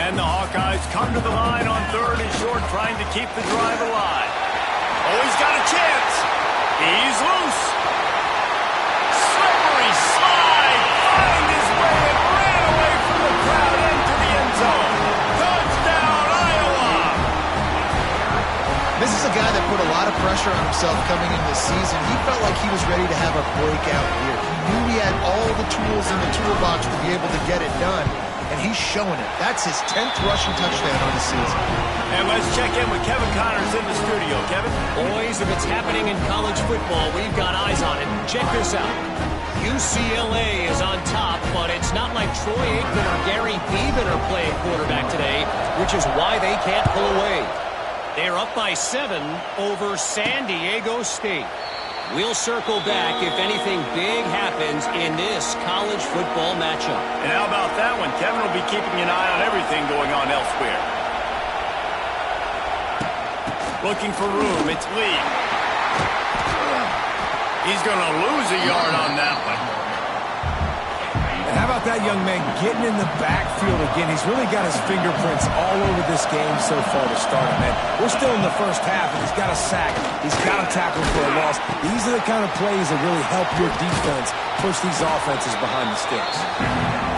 And the Hawkeyes come to the line on 3rd and short, trying to keep the drive alive. Oh, he's got a chance. He's loose. Slippery slide. Find his way and ran away from the crowd into the end zone. Touchdown, Iowa. This is a guy that put a lot of pressure on himself coming into the season. He felt like he was ready to have a breakout year. He knew he had all the tools in the toolbox to be able to get it done, and he's showing it. That's his 10th rushing touchdown on the season. And let's check in with Kevin Connors in the studio. Kevin? Boys, if it's happening in college football, we've got eyes on it. Check this out. UCLA is on top, but it's not like Troy Aikman or Gary Beeman are playing quarterback today, which is why they can't pull away. They're up by 7 over San Diego State. We'll circle back if anything big happens in this college football matchup. And how about that one? Kevin will be keeping an eye on everything going on elsewhere. Looking for room. It's Lee. He's going to lose a yard on that one. And how about that young man getting in the backfield again? He's really got his fingerprints all over this game so far to start it, man. We're still in the first half, and he's got a sack. He's got a tackle for a loss. These are the kind of plays that really help your defense push these offenses behind the sticks.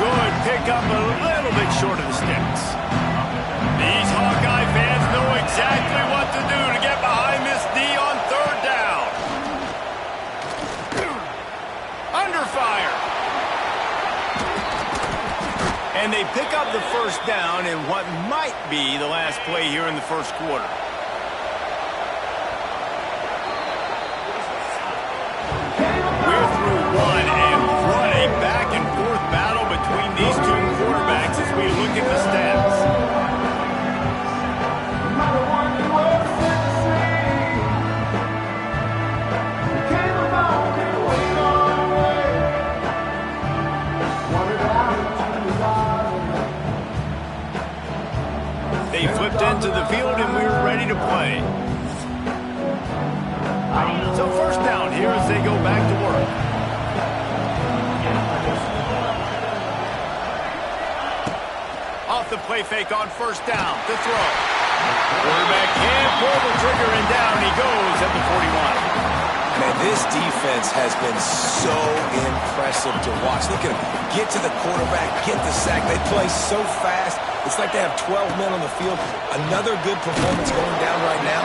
Good pick up a little bit short of the sticks. These Hawkeye fans know exactly what to do to get behind this D on 3rd down. Under fire. And they pick up the 1st down in what might be the last play here in the 1st quarter. We're through one and run a back and forth battle between these two quarterbacks as we look at the stats. They flipped into the field and we're ready to play. So 1st down here as they go back to work. Off the play fake on 1st down to throw. Quarterback can't pull the trigger and down he goes at the 41. Man, this defense has been so impressive to watch. Look at them. Get to the quarterback, get the sack. They play so fast. It's like they have 12 men on the field. Another good performance going down right now.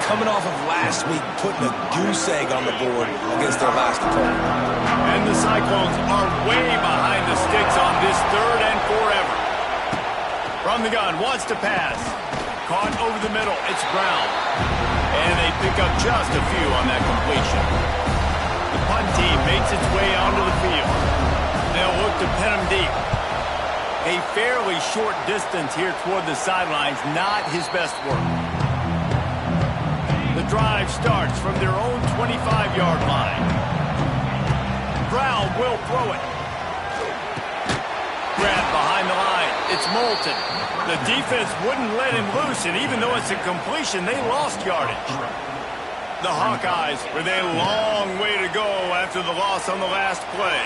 Coming off of last week, putting a goose egg on the board against their last opponent. And the Cyclones are way behind the sticks on this 3rd and forever. From the gun, wants to pass. Caught over the middle. It's Brown. And they pick up just a few on that completion. The punt team makes its way onto the field. They'll look to pin him deep. A fairly short distance here toward the sidelines, not his best work. The drive starts from their own 25-yard line. Brown will throw it. Grabbed behind the line. It's Moulton. The defense wouldn't let him loose, and even though it's a completion, they lost yardage. The Hawkeyes with a long way to go after the loss on the last play.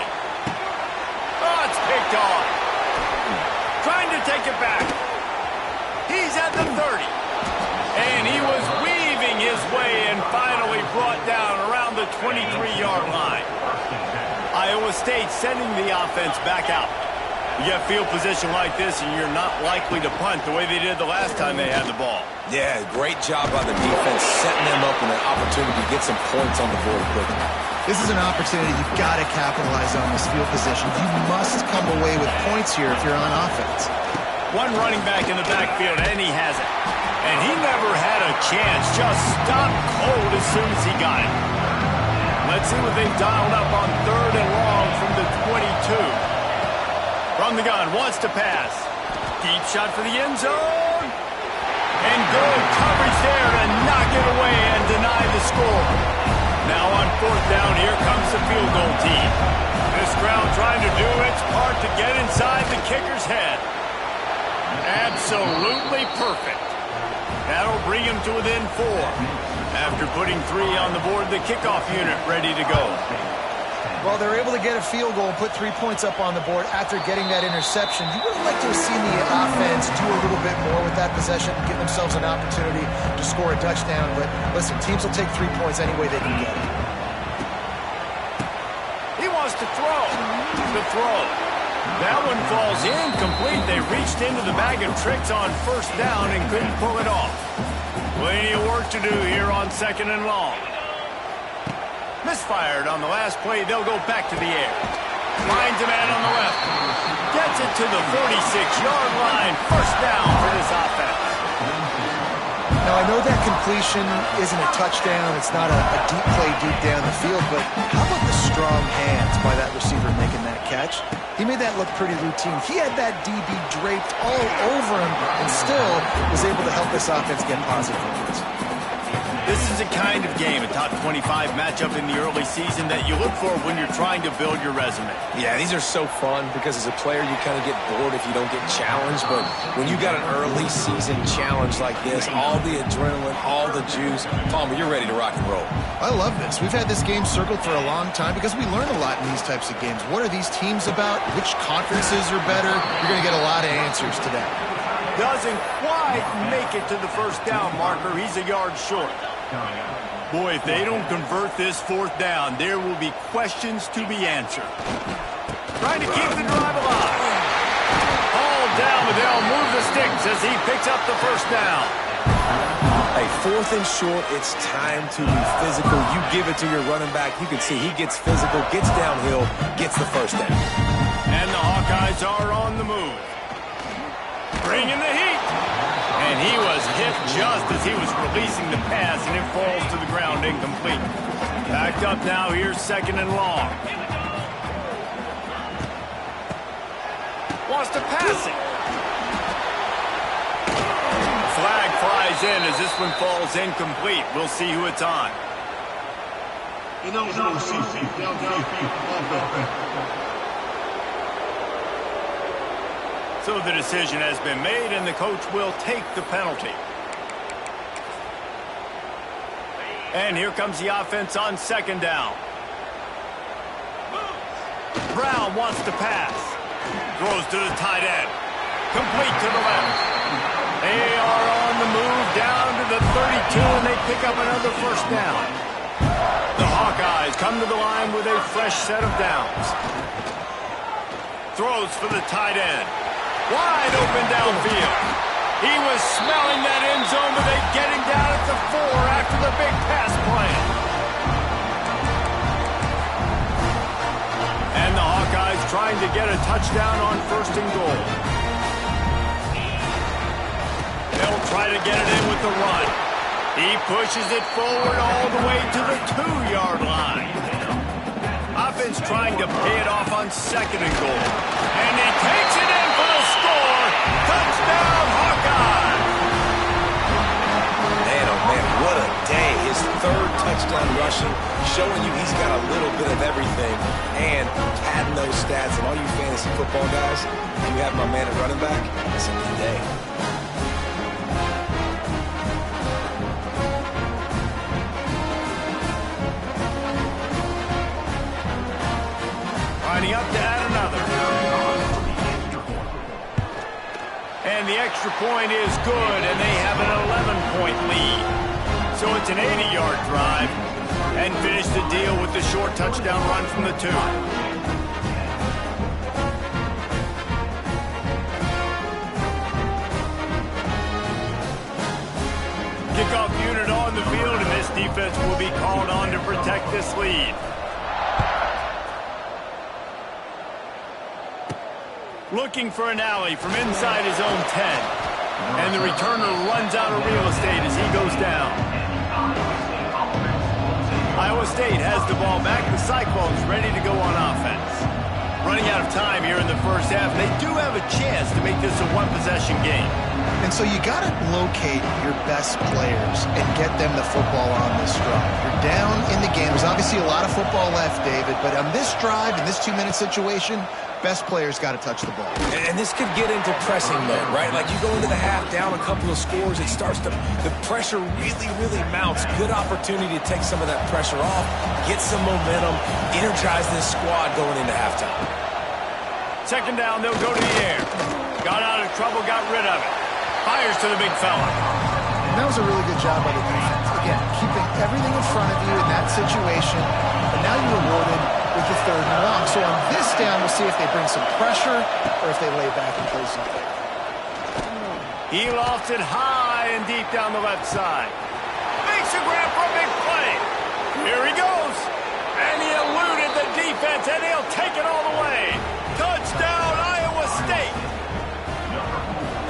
Oh, it's picked off. Trying to take it back. He's at the 30. And he was weaving his way and finally brought down around the 23-yard line. Iowa State sending the offense back out. You get field position like this, and you're not likely to punt the way they did the last time they had the ball. Yeah, great job by the defense, setting them up with an opportunity to get some points on the board quickly. This is an opportunity you've got to capitalize on this field position. You must come away with points here if you're on offense. One running back in the backfield, and he has it. And he never had a chance, just stopped cold as soon as he got it. Let's see what they've dialed up on 3rd and long from the 22. From the gun, wants to pass. Deep shot for the end zone. And good coverage there to knock it away and deny the score. Now on 4th down, here comes the field goal team. This crowd trying to do its part to get inside the kicker's head. Absolutely perfect. That'll bring him to within 4. After putting 3 on the board, the kickoff unit ready to go. Well, they're able to get a field goal and put 3 points up on the board after getting that interception. You would have liked to have seen the offense do a little bit more with that possession, give themselves an opportunity to score a touchdown. But listen, teams will take 3 points any way they can get it. He wants to throw. The throw. That one falls incomplete. They reached into the bag of tricks on 1st down and couldn't pull it off. Plenty of work to do here on 2nd and long. Misfired on the last play. They'll go back to the air. Finds a man on the left. Gets it to the 46-yard line. 1st down for this offense. Now, I know that completion isn't a touchdown. It's not a deep play deep down the field, but how about the strong hands by that receiver making that catch? He made that look pretty routine. He had that DB draped all over him and still was able to help this offense get positive points. This is a kind of game, a top 25 matchup in the early season that you look for when you're trying to build your resume. Yeah, these are so fun because as a player you kind of get bored if you don't get challenged, but when you got an early season challenge like this, all the adrenaline, all the juice, Palmer, you're ready to rock and roll. I love this. We've had this game circled for a long time because we learn a lot in these types of games. What are these teams about? Which conferences are better? You're going to get a lot of answers to that. Doesn't quite make it to the 1st down marker. He's a yard short. Boy, if they don't convert this 4th down, there will be questions to be answered. Trying to keep the drive alive. Hauled down, but they'll move the sticks as he picks up the 1st down. Hey, 4th and short, it's time to be physical. You give it to your running back. You can see he gets physical, gets downhill, gets the 1st down. And the Hawkeyes are on the move. Bringing the heat. And he was hit just as he was releasing the pass, and it falls to the ground incomplete. Backed up now, here's 2nd and long. Wants to pass it. Flag flies in as this one falls incomplete. We'll see who it's on. So the decision has been made, and the coach will take the penalty. And here comes the offense on 2nd down. Brown wants to pass. Throws to the tight end. Complete to the left. They are on the move down to the 32, and they pick up another 1st down. The Hawkeyes come to the line with a fresh set of downs. Throws for the tight end. Wide open downfield. He was smelling that end zone, but they get him down at the 4 after the big pass play. And the Hawkeyes trying to get a touchdown on 1st and goal. They'll try to get it in with the run. He pushes it forward all the way to the 2-yard line. Offense trying to pay it off on 2nd and goal. And he takes it in for the run rushing, showing you he's got a little bit of everything. And padding those stats, and all you fantasy football guys, if you have my man at running back, it's a good day. Lining up to add another. And the extra point is good, and they have an 11-point lead. So it's an 80-yard drive, and finish the deal with the short touchdown run from the 2. Kickoff unit on the field, and this defense will be called on to protect this lead. Looking for an alley from inside his own 10. And the returner runs out of real estate as he goes down. Iowa State has the ball back. The Cyclones ready to go on offense. Running out of time here in the first half. They do have a chance to make this a one-possession game. And so you got to locate your best players and get them the football on this drive. You're down in the game. There's obviously a lot of football left, David, but on this drive, in this 2-minute situation, best players got to touch the ball. And this could get into pressing mode, right? Like you go into the half down a couple of scores, it starts to, the pressure really mounts. Good opportunity to take some of that pressure off, get some momentum, energize this squad going into halftime. Second down, they'll go to the air. Got out of trouble, got rid of it. Fires to the big fella. And that was a really good job by the defense. Again, keeping everything in front of you in that situation, and now you're rewarded with the 3rd and long. So on this down, we'll see if they bring some pressure or if they lay back and play something. He lofts it high and deep down the left side. Makes a grab for a big play. Here he goes. And he eluded the defense, and he'll take it all the way. Touchdown, Iowa State.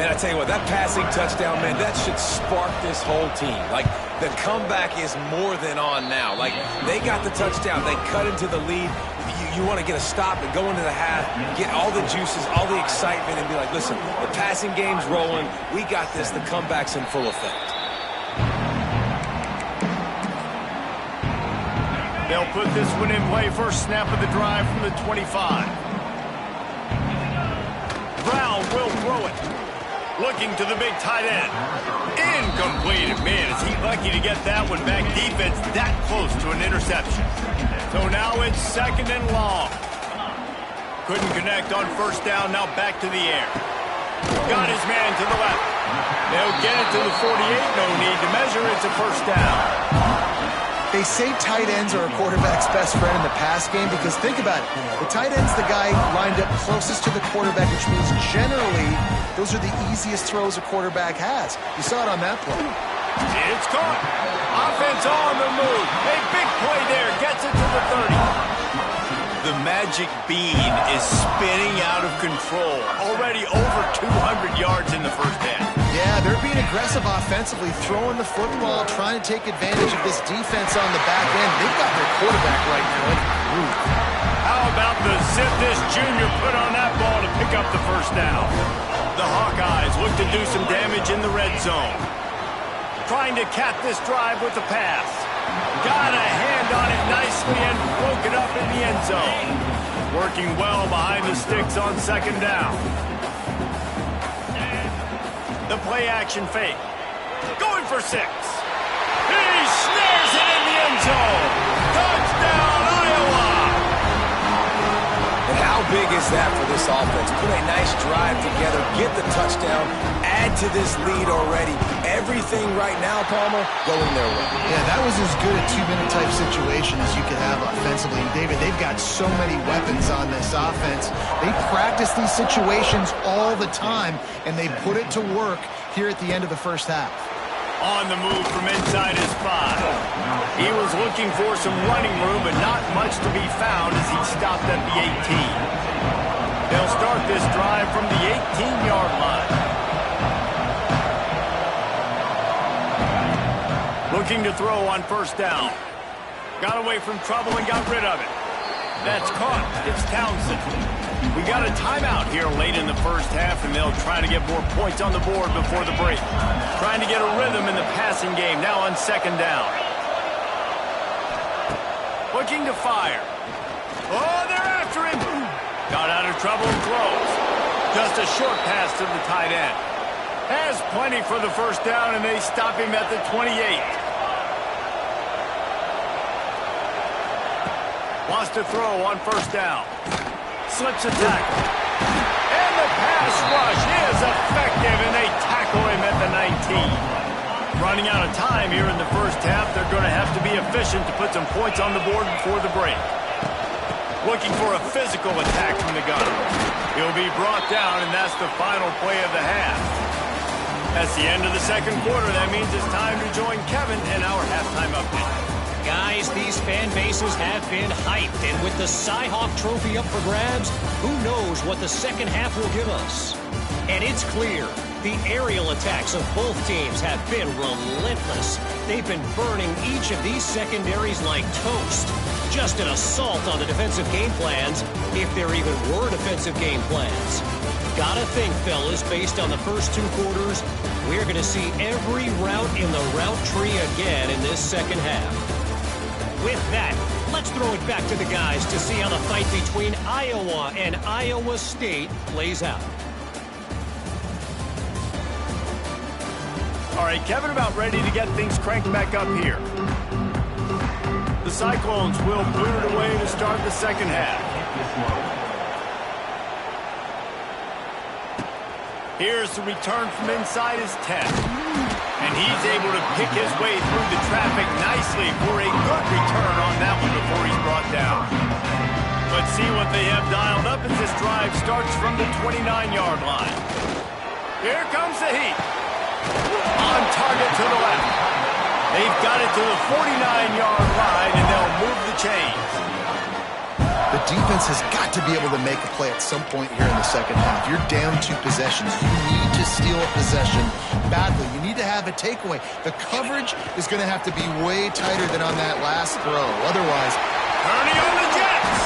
And I tell you what, that passing touchdown, man, that should spark this whole team. Like, the comeback is more than on now. Like, they got the touchdown. They cut into the lead. You want to get a stop and go into the half, get all the juices, all the excitement, and be like, listen, the passing game's rolling. We got this. The comeback's in full effect. They'll put this one in play. First snap of the drive from the 25. Brown will throw it. Looking to the big tight end. Incomplete. Man, is he lucky to get that one back. Defense that close to an interception. So now it's 2nd and long. Couldn't connect on first down. Now back to the air. Got his man to the left. They'll get it to the 48. No need to measure. It's a first down. They say tight ends are a quarterback's best friend in the pass game because think about it. The tight end's the guy lined up closest to the quarterback, which means generally those are the easiest throws a quarterback has. You saw it on that play. It's caught. Offense on the move. A big play there. Gets it to the 30. The magic bean is spinning out of control. Already over 200 yards in the first half. Yeah, they're being aggressive offensively, throwing the football, trying to take advantage of this defense on the back end. They've got their quarterback right now in the groove. How about the zip this junior put on that ball to pick up the first down? The Hawkeyes look to do some damage in the red zone. Trying to cap this drive with the pass. Got a hand on it nicely and broke it up in the end zone. Working well behind the sticks on 2nd down. The play action fake. Going for 6. He snares it in the end zone. Touchdown, Iowa! And how big is that for this offense? Put a nice drive together, get the touchdown, add to this lead already. Everything right now, Palmer, going their way. Yeah, that was as good a 2-minute type situation as you could have offensively. And David, they've got so many weapons on this offense. They practice these situations all the time, and they put it to work here at the end of the first half. On the move from inside his 5. He was looking for some running room, but not much to be found as he stopped at the 18. They'll start this drive from the 18-yard line. Looking to throw on first down. Got away from trouble and got rid of it. That's caught. It's Townsend. We got a timeout here late in the first half, and they'll try to get more points on the board before the break. Trying to get a rhythm in the passing game now on 2nd down. Looking to fire. Oh, they're after him. Got out of trouble and throws. Just a short pass to the tight end. Has plenty for the first down, and they stop him at the 28. Wants to throw on first down. Slips a tackle. And the pass rush is effective, and they tackle him at the 19. Running out of time here in the first half, they're going to have to be efficient to put some points on the board before the break. Looking for a physical attack from the gunner. He'll be brought down, and that's the final play of the half. That's the end of the second quarter. That means it's time to join Kevin in our halftime update. Guys, these fan bases have been hyped, and with the Cy-Hawk Trophy up for grabs, who knows what the second half will give us. And it's clear, the aerial attacks of both teams have been relentless. They've been burning each of these secondaries like toast. Just an assault on the defensive game plans, if there even were defensive game plans. Gotta think, fellas, based on the first two quarters, we're going to see every route in the route tree again in this second half. With that, let's throw it back to the guys to see how the fight between Iowa and Iowa State plays out. All right, Kevin, about ready to get things cranked back up here. The Cyclones will boot it away to start the second half. Here's the return from inside his 10. And he's able to pick his way through the traffic nicely for a good return on that one before he's brought down. Let's see what they have dialed up as this drive starts from the 29-yard line. Here comes the heat. On target to the left. They've got it to the 49-yard line, and they'll move the chains. The defense has got to be able to make a play at some point here in the second half. You're down 2 possessions. You need to steal a possession badly. You need to have a takeaway. The coverage is going to have to be way tighter than on that last throw. Otherwise, turning on the Jets.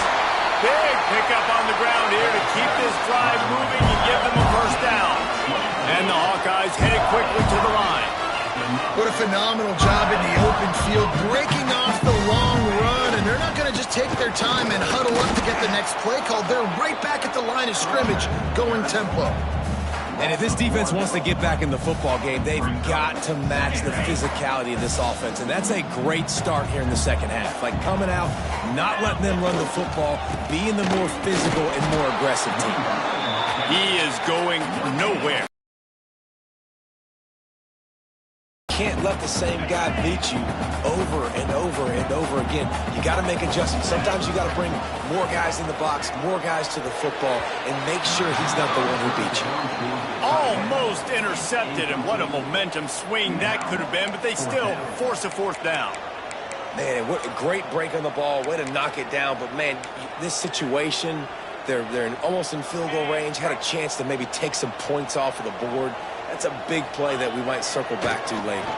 Big pickup on the ground here to keep this drive moving and give them a first down. And the Hawkeyes headed quickly to the line. What a phenomenal job in the open field, breaking off the long run, and they're not going to just take their time and huddle up to get the next play called. They're right back at the line of scrimmage, going tempo. And if this defense wants to get back in the football game, they've got to match the physicality of this offense, and that's a great start here in the second half. Like coming out, not letting them run the football, being the more physical and more aggressive team. He is going nowhere. Can't let the same guy beat you over and over and over again. You got to make adjustments. Sometimes you got to bring more guys in the box, more guys to the football, and make sure he's not the one who beat you. Almost intercepted, and what a momentum swing that could have been, but they still force a fourth down. Man, what a great break on the ball. Way to knock it down, but man, this situation, they're almost in field goal range, had a chance to maybe take some points off of the board. That's a big play that we might circle back to later.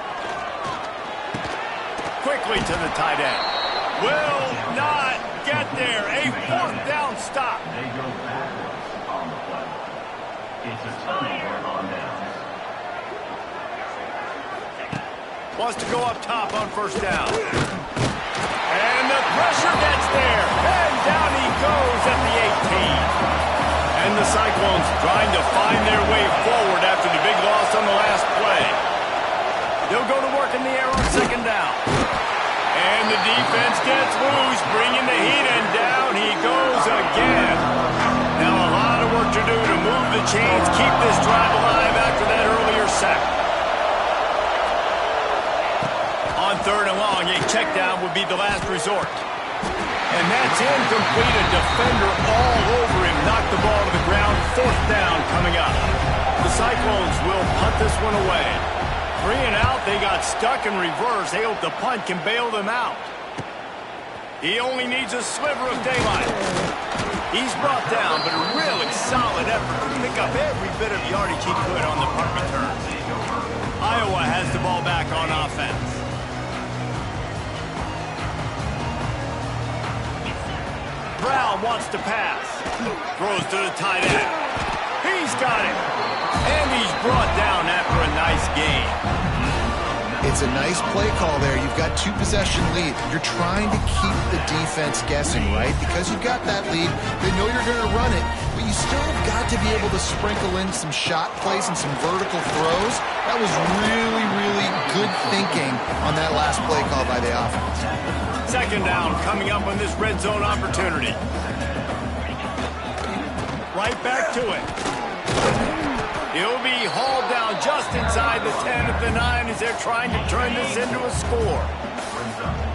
Quickly to the tight end. Will not get there. A fourth down stop. They go backwards on the play. It's a turnover on downs. Wants to go up top on first down. And the pressure gets there. And down he goes at the 18. And the Cyclones trying to find their way forward after the big loss on the last play. They'll go to work in the air on second down. And the defense gets loose, bringing the heat, and down he goes again. Now a lot of work to do to move the chains, keep this drive alive after that earlier sack. On third and long, a check down would be the last resort. And that's incomplete. A defender all over him. Knocked the ball to the ground. Fourth down coming up. The Cyclones will punt this one away. 3 and out. They got stuck in reverse. They hope the punt can bail them out. He only needs a sliver of daylight. He's brought down, but a really solid effort to pick up every bit of yardage he could on the punt return. Iowa has the ball back on offense. Brown wants to pass. Throws to the tight end. He's got it. And he's brought down after a nice game. It's a nice play call there. You've got 2-possession lead. You're trying to keep the defense guessing, right? Because you've got that lead, they know you're going to run it, but you still have got to be able to sprinkle in some shot plays and some vertical throws. That was really, really good thinking on that last play call by the offense. Second down coming up on this red zone opportunity. Right back to it. He'll be hauled down just inside the 10 at the 9 as they're trying to turn this into a score.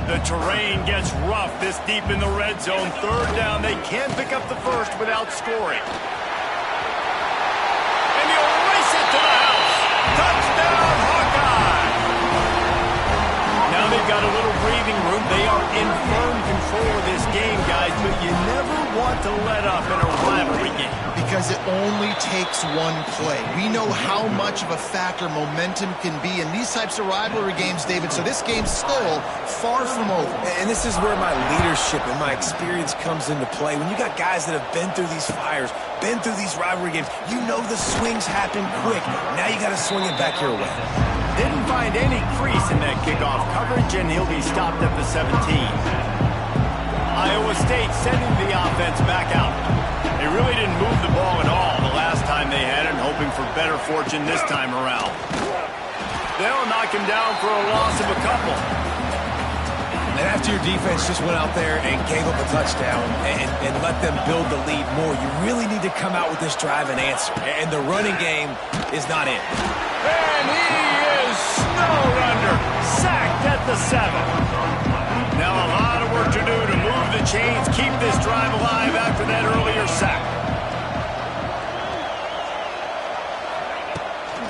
The terrain gets rough this deep in the red zone. Third down, they can't pick up the first without scoring. And he'll race it to the house. Touchdown, Hawkeye! Now they've got a little breathing room. They are in firm control of this game, guys, but you never want to let up in a rivalry game. Because it only takes one play. We know how much of a factor momentum can be in these types of rivalry games, David, so this game's still far from over. And this is where my leadership and my experience comes into play. When you got guys that have been through these fires, been through these rivalry games, you know the swings happen quick. Now you got to swing it back your way. Didn't find any crease in that kickoff coverage, and he'll be stopped at the 17. Iowa State sending the offense back out. They really didn't move the ball at all the last time they had it, hoping for better fortune this time around. They'll knock him down for a loss of a couple. And after your defense just went out there and gave up a touchdown and let them build the lead more, you really need to come out with this drive and answer. And the running game is not in. And he is snowed under, sacked at the 7. Now a lot of work to do to move the chains, keep this drive alive after that earlier sack.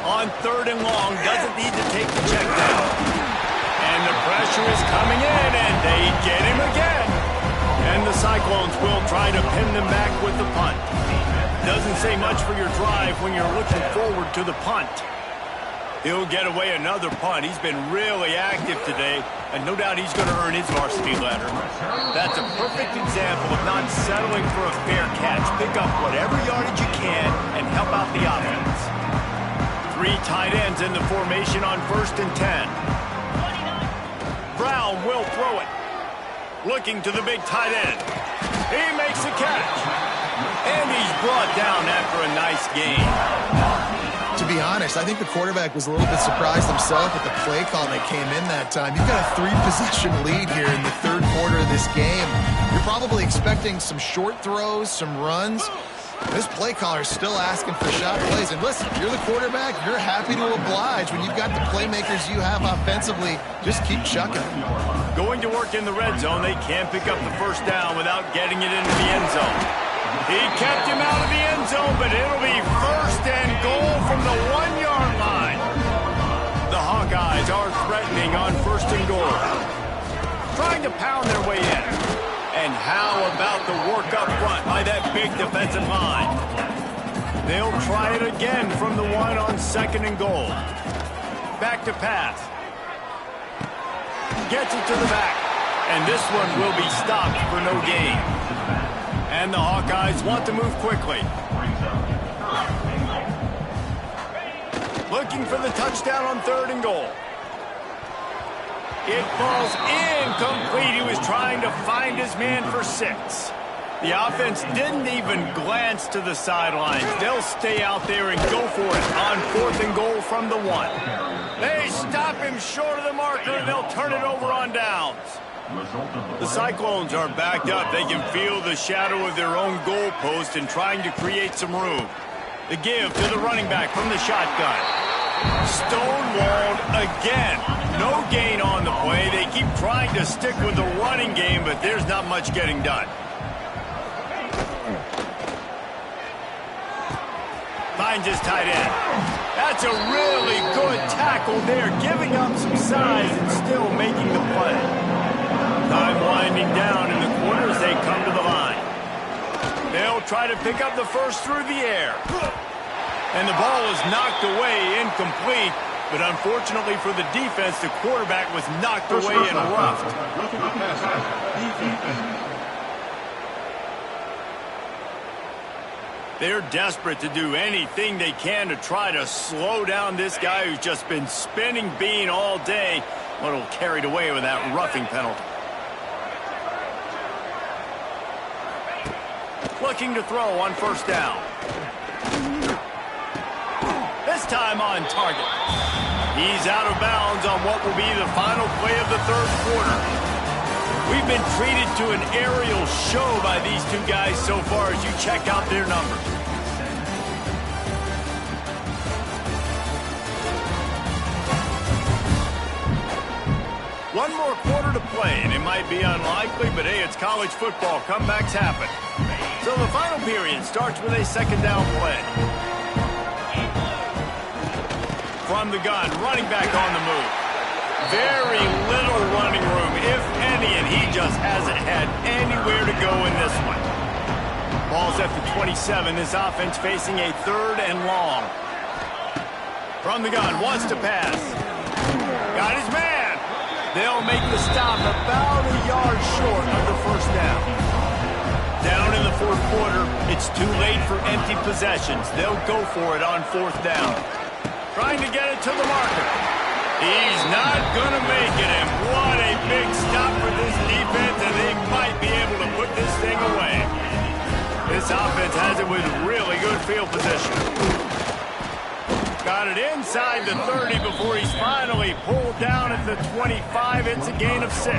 On third and long, doesn't need to take the check down. And the pressure is coming in, and they get him again. And the Cyclones will try to pin them back with the punt. Doesn't say much for your drive when you're looking forward to the punt. He'll get away another punt. He's been really active today, and no doubt he's going to earn his varsity letter. That's a perfect example of not settling for a fair catch. Pick up whatever yardage you can and help out the offense. 3 tight ends in the formation on 1st and 10. Brown will throw it. Looking to the big tight end. He makes a catch. And he's brought down after a nice game. To be honest, I think the quarterback was a little bit surprised himself with the play call that came in that time. You've got a 3-possession lead here in the third quarter of this game. You're probably expecting some short throws, some runs. This play caller is still asking for shot plays. And listen, if you're the quarterback, you're happy to oblige. When you've got the playmakers you have offensively, just keep chucking. Going to work in the red zone, they can't pick up the first down without getting it into the end zone. He kept him out of the end zone, but it'll be 1st and goal from the 1-yard line. The Hawkeyes are threatening on 1st and goal. Trying to pound their way in. And how about the work up front by that big defensive line? They'll try it again from the 1 on 2nd and goal. Back to pass. Gets it to the back. And this one will be stopped for no gain. And the Hawkeyes want to move quickly. Looking for the touchdown on 3rd and goal. It falls incomplete. He was trying to find his man for 6. The offense didn't even glance to the sidelines. They'll stay out there and go for it on 4th and goal from the 1. They stop him short of the marker, and they'll turn it over on downs. The Cyclones are backed up. They can feel the shadow of their own goalpost and trying to create some room. The give to the running back from the shotgun. Stonewalled again. No gain on the play. They keep trying to stick with the running game, but there's not much getting done. Finds his tight end. That's a really good tackle there, giving up some size and still making the play. Time winding down in the quarter as they come to the line. They'll try to pick up the first through the air. And the ball is knocked away, incomplete. But unfortunately for the defense, the quarterback was knocked away and roughed. They're desperate to do anything they can to try to slow down this guy who's just been spinning bean all day. A little carried away with that roughing penalty. Looking to throw on first down. This time on target. He's out of bounds on what will be the final play of the third quarter. We've been treated to an aerial show by these two guys so far as you check out their numbers. One more quarter to play, and it might be unlikely, but hey, it's college football. Comebacks happen. So the final period starts with a second down play. From the gun, running back on the move. Very little running room, if any, and he just hasn't had anywhere to go in this one. Ball's at the 27. This offense facing a third and long. From the gun, wants to pass. Got his man. They'll make the stop about a yard short of the first down. Down in the fourth quarter, it's too late for empty possessions. They'll go for it on fourth down. Trying to get it to the marker. He's not going to make it, and what a big stop for this defense, and they might be able to put this thing away. This offense has it with really good field position. Got it inside the 30 before he's finally pulled down at the 25. It's a gain of 6.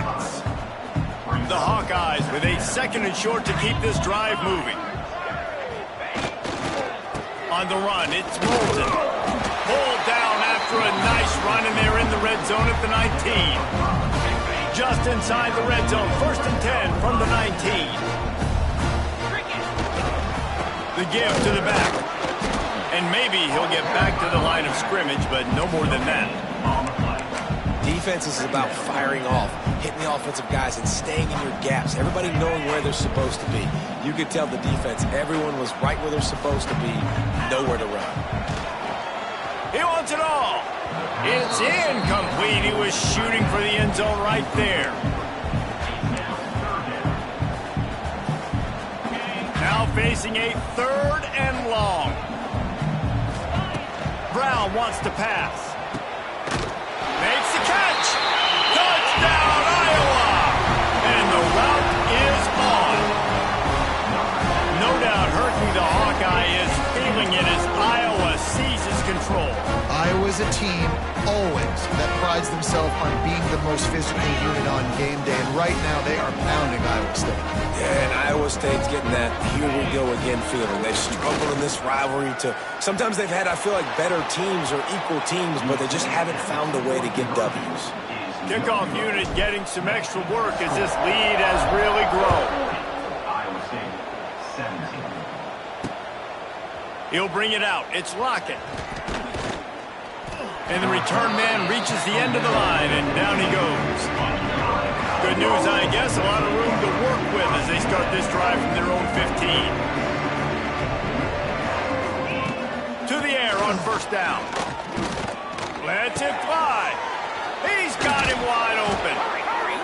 The Hawkeyes with a second and short to keep this drive moving. On the run, it's Moulton. Pulled down after a nice run, and they're in the red zone at the 19. Just inside the red zone, first and 10 from the 19. The give to the back. And maybe he'll get back to the line of scrimmage, but no more than that. Defense is about firing off, hitting the offensive guys, and staying in your gaps. Everybody knowing where they're supposed to be. You could tell the defense, everyone was right where they're supposed to be, nowhere to run. He wants it all. It's incomplete. He was shooting for the end zone right there. Now facing a third and long. Brown wants to pass. Makes the catch. Touchdown, Iowa! And the route is on. No doubt hurting the Hawkeye is feeling it as Iowa seizes control. Iowa's a team, always, that prides themselves on being the most physical unit on game day. And right now, they are pounding Iowa State. Yeah, and Iowa State's getting that here we go again feeling. They've struggled in this rivalry to... Sometimes they've had, I feel like, better teams or equal teams, but they just haven't found a way to get W's. Kickoff unit getting some extra work as this lead has really grown. Iowa State, 17. He'll bring it out. It's Lockett. And the return man reaches the end of the line, and down he goes. Good news, I guess. A lot of room to work with as they start this drive from their own 15. To the air on first down. Lets it fly. He's got him wide open.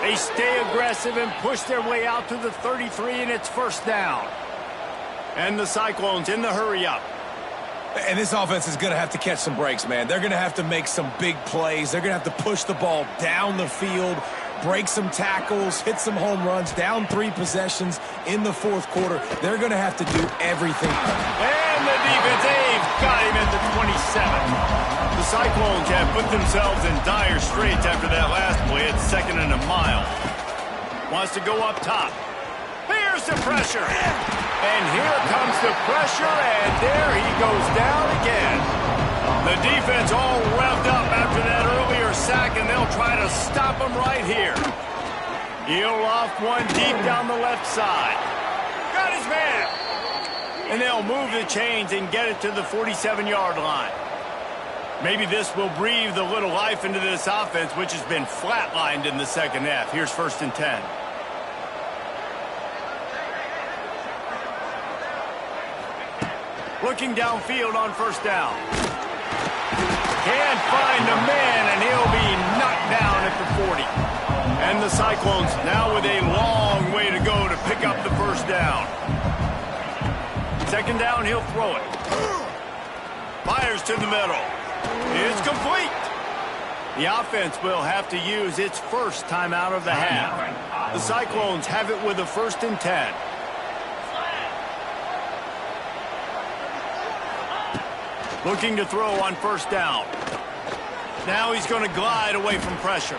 They stay aggressive and push their way out to the 33, and it's first down. And the Cyclones in the hurry-up. And this offense is going to have to catch some breaks, man. They're going to have to make some big plays. They're going to have to push the ball down the field, break some tackles, hit some home runs, down 3 possessions in the fourth quarter. They're going to have to do everything. And the defense, they've got him at the 27. The Cyclones have put themselves in dire straits after that last play at second and a mile. Wants to go up top. Here's the pressure. And here comes the pressure, and there he goes down again. The defense all revved up after that earlier sack, and they'll try to stop him right here. He'll loft one deep down the left side. Got his man. And they'll move the chains and get it to the 47-yard line. Maybe this will breathe a little life into this offense, which has been flatlined in the second half. Here's first and 10. Looking downfield on first down. Can't find a man, and he'll be knocked down at the 40. And the Cyclones now with a long way to go to pick up the first down. Second down, he'll throw it. Fires to the middle. It's complete. The offense will have to use its first timeout of the half. The Cyclones have it with a 1st and 10. Looking to throw on 1st down. Now he's going to glide away from pressure.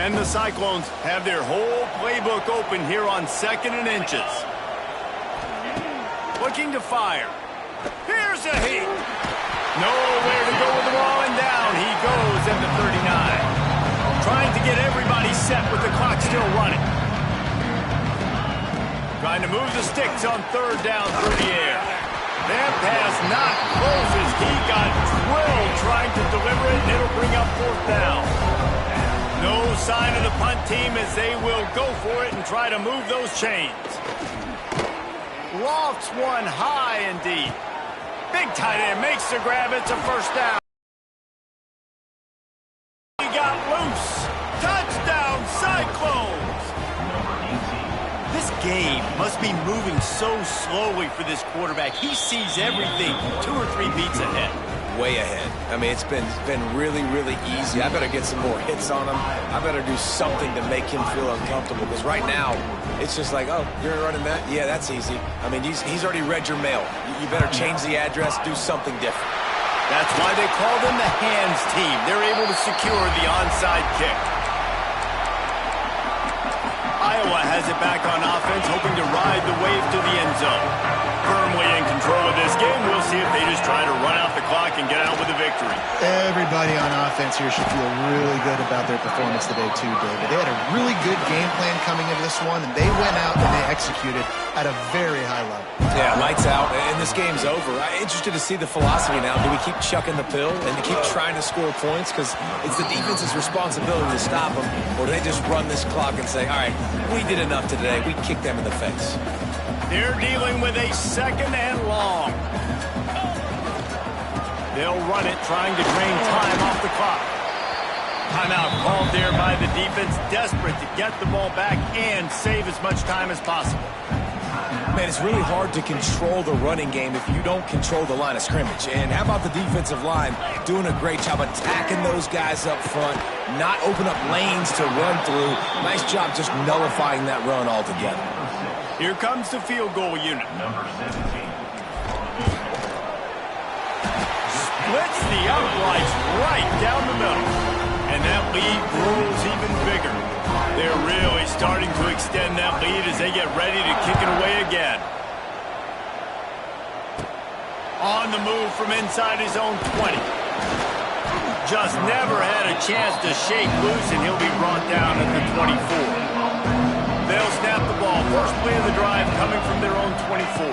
And the Cyclones have their whole playbook open here on 2nd and inches. Looking to fire. Here's a heat. Nowhere to go with the ball, and down he goes at the 39. Trying to get everybody set with the clock still running. Trying to move the sticks on 3rd down through the air. That pass not close as he got drilled trying to deliver it, and it'll bring up 4th down. No sign of the punt team as they will go for it and try to move those chains. Lofts one high and deep. Big tight end makes the grab. It's a 1st down. He got loose. Touchdown, Cyclones. This game must be moving so slowly for this quarterback. He sees everything 2 or 3 beats ahead. Way ahead. I mean, it's been really, really easy. I better get some more hits on him. I better do something to make him feel uncomfortable, because right now, it's just like, oh, you're running that? Yeah, that's easy. I mean, he's already read your mail. You better change the address, do something different. That's why they call them the hands team. They're able to secure the onside kick. Iowa has it back on offense, hoping to ride the wave to the end zone. Firmly in control of this game. We'll see if they just try to run out the clock and get out with a victory. Everybody on offense here should feel really good about their performance today too, David. They had a really good game plan coming into this one, and they went out and they executed at a very high level. Yeah, lights out, and this game's over. I'm interested to see the philosophy now. Do we keep chucking the pill and keep trying to score points? Because it's the defense's responsibility to stop them, or do they just run this clock and say, all right, we did enough today. We kicked them in the face. They're dealing with a 2nd and long. They'll run it, trying to drain time off the clock. Timeout called there by the defense, desperate to get the ball back and save as much time as possible. Man, it's really hard to control the running game if you don't control the line of scrimmage. And how about the defensive line doing a great job attacking those guys up front, not open up lanes to run through. Nice job just nullifying that run altogether. Here comes the field goal unit. Number 17. Splits the uprights right down the middle. And that lead grows even bigger. They're really starting to extend that lead as they get ready to kick it away again. On the move from inside his own 20. Just never had a chance to shake loose, and he'll be brought down at the 24. They'll snap the ball. First play of the drive coming from their own 24.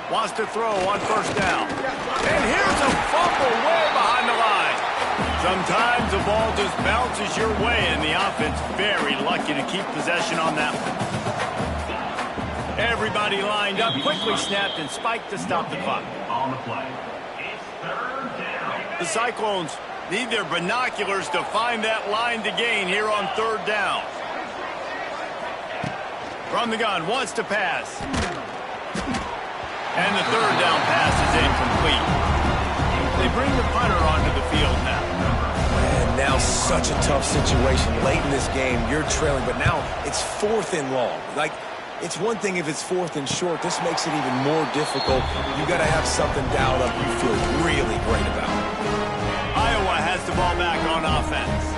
Wants to throw on 1st down. And here's a fumble way behind the line. Sometimes the ball just bounces your way, and the offense very lucky to keep possession on that one. Everybody lined up, quickly snapped and spiked to stop the clock. On the play. It's 3rd down. The Cyclones need their binoculars to find that line to gain here on 3rd down. From the gun, wants to pass. And the 3rd down pass is incomplete. They bring the punter onto the field now. And now such a tough situation. Late in this game, you're trailing, but now it's 4th and long. Like, it's one thing if it's 4th and short. This makes it even more difficult. You got to have something dialed up you feel really great about. Iowa has the ball back on offense.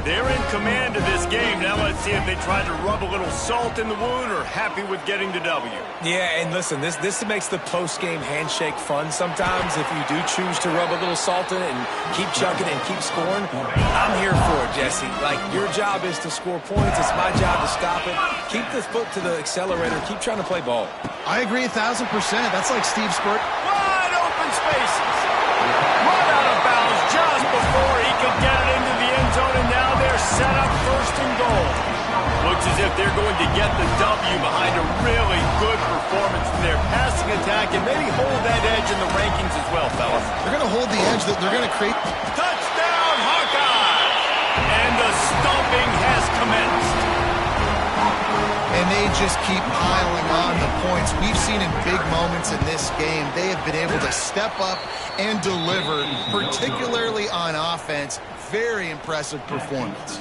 They're in command of this game. Now let's see if they try to rub a little salt in the wound or happy with getting the W. Yeah, and listen, this makes the post-game handshake fun sometimes if you do choose to rub a little salt in it and keep chucking and keep scoring. I'm here for it, Jesse. Like, your job is to score points. It's my job to stop it. Keep the foot to the accelerator. Keep trying to play ball. I agree 1,000%. That's like Steve Spurt. Wide open spaces. Run out of bounds just before he could get it into the end zone, and now they're set up 1st and goal. Looks looks as if they're going to get the W behind a really good performance from their passing attack and maybe hold that edge in the rankings as well, fellas. They're going to hold the edge. That they're going to create. Touchdown, Hawkeyes! And the stomping has commenced. And they just keep piling on the points. We've seen in big moments in this game, they have been able to step up and deliver, particularly on offense. Very impressive performance.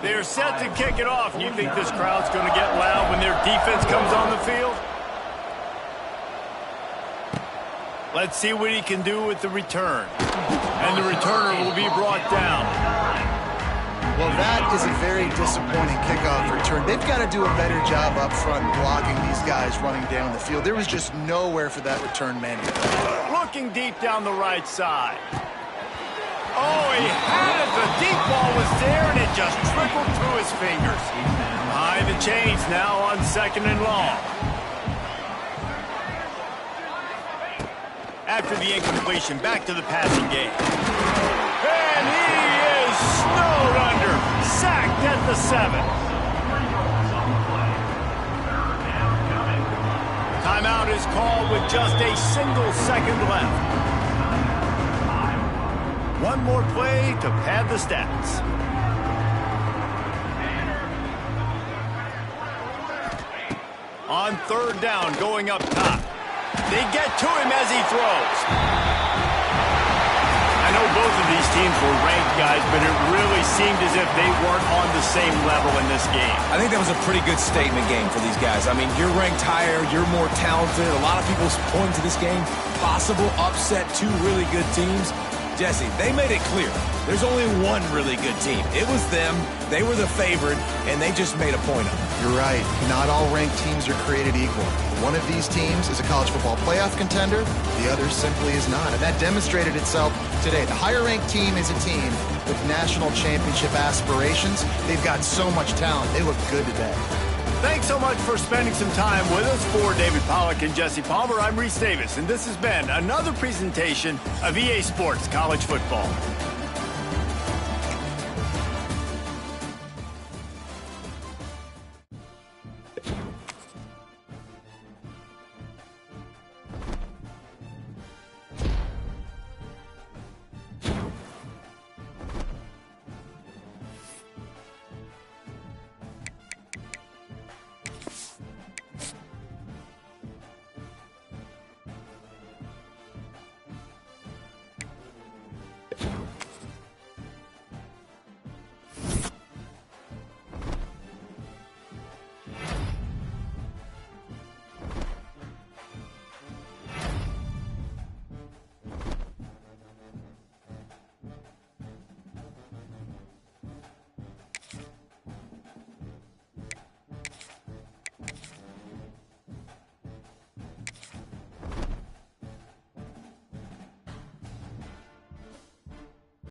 They're set to kick it off. You think this crowd's going to get loud when their defense comes on the field? Let's see what he can do with the return. And the returner will be brought down. Well, that is a very disappointing kickoff return. They've got to do a better job up front blocking these guys running down the field. There was just nowhere for that return man to go. Looking deep down the right side. Oh, he had it. The deep ball was there, and it just trickled through his fingers. Behind the chains now on 2nd and long. After the incompletion, back to the passing game. And he is snowed under. Sacked at the 7. Timeout is called with just a single second left. One more play to pad the stats. On 3rd down, going up top. They get to him as he throws. I know both of these teams were ranked, guys, but it really seemed as if they weren't on the same level in this game. I think that was a pretty good statement game for these guys. I mean, you're ranked higher, you're more talented. A lot of people point to this game. Possible upset, 2 really good teams. Jesse, they made it clear. There's only one really good team. It was them. They were the favorite, and they just made a point of it. You're right. Not all ranked teams are created equal. One of these teams is a college football playoff contender. The other simply is not. And that demonstrated itself today. The higher-ranked team is a team with national championship aspirations. They've got so much talent. They look good today. Thanks so much for spending some time with us. For David Pollack and Jesse Palmer, I'm Reese Davis, and this has been another presentation of EA Sports College Football.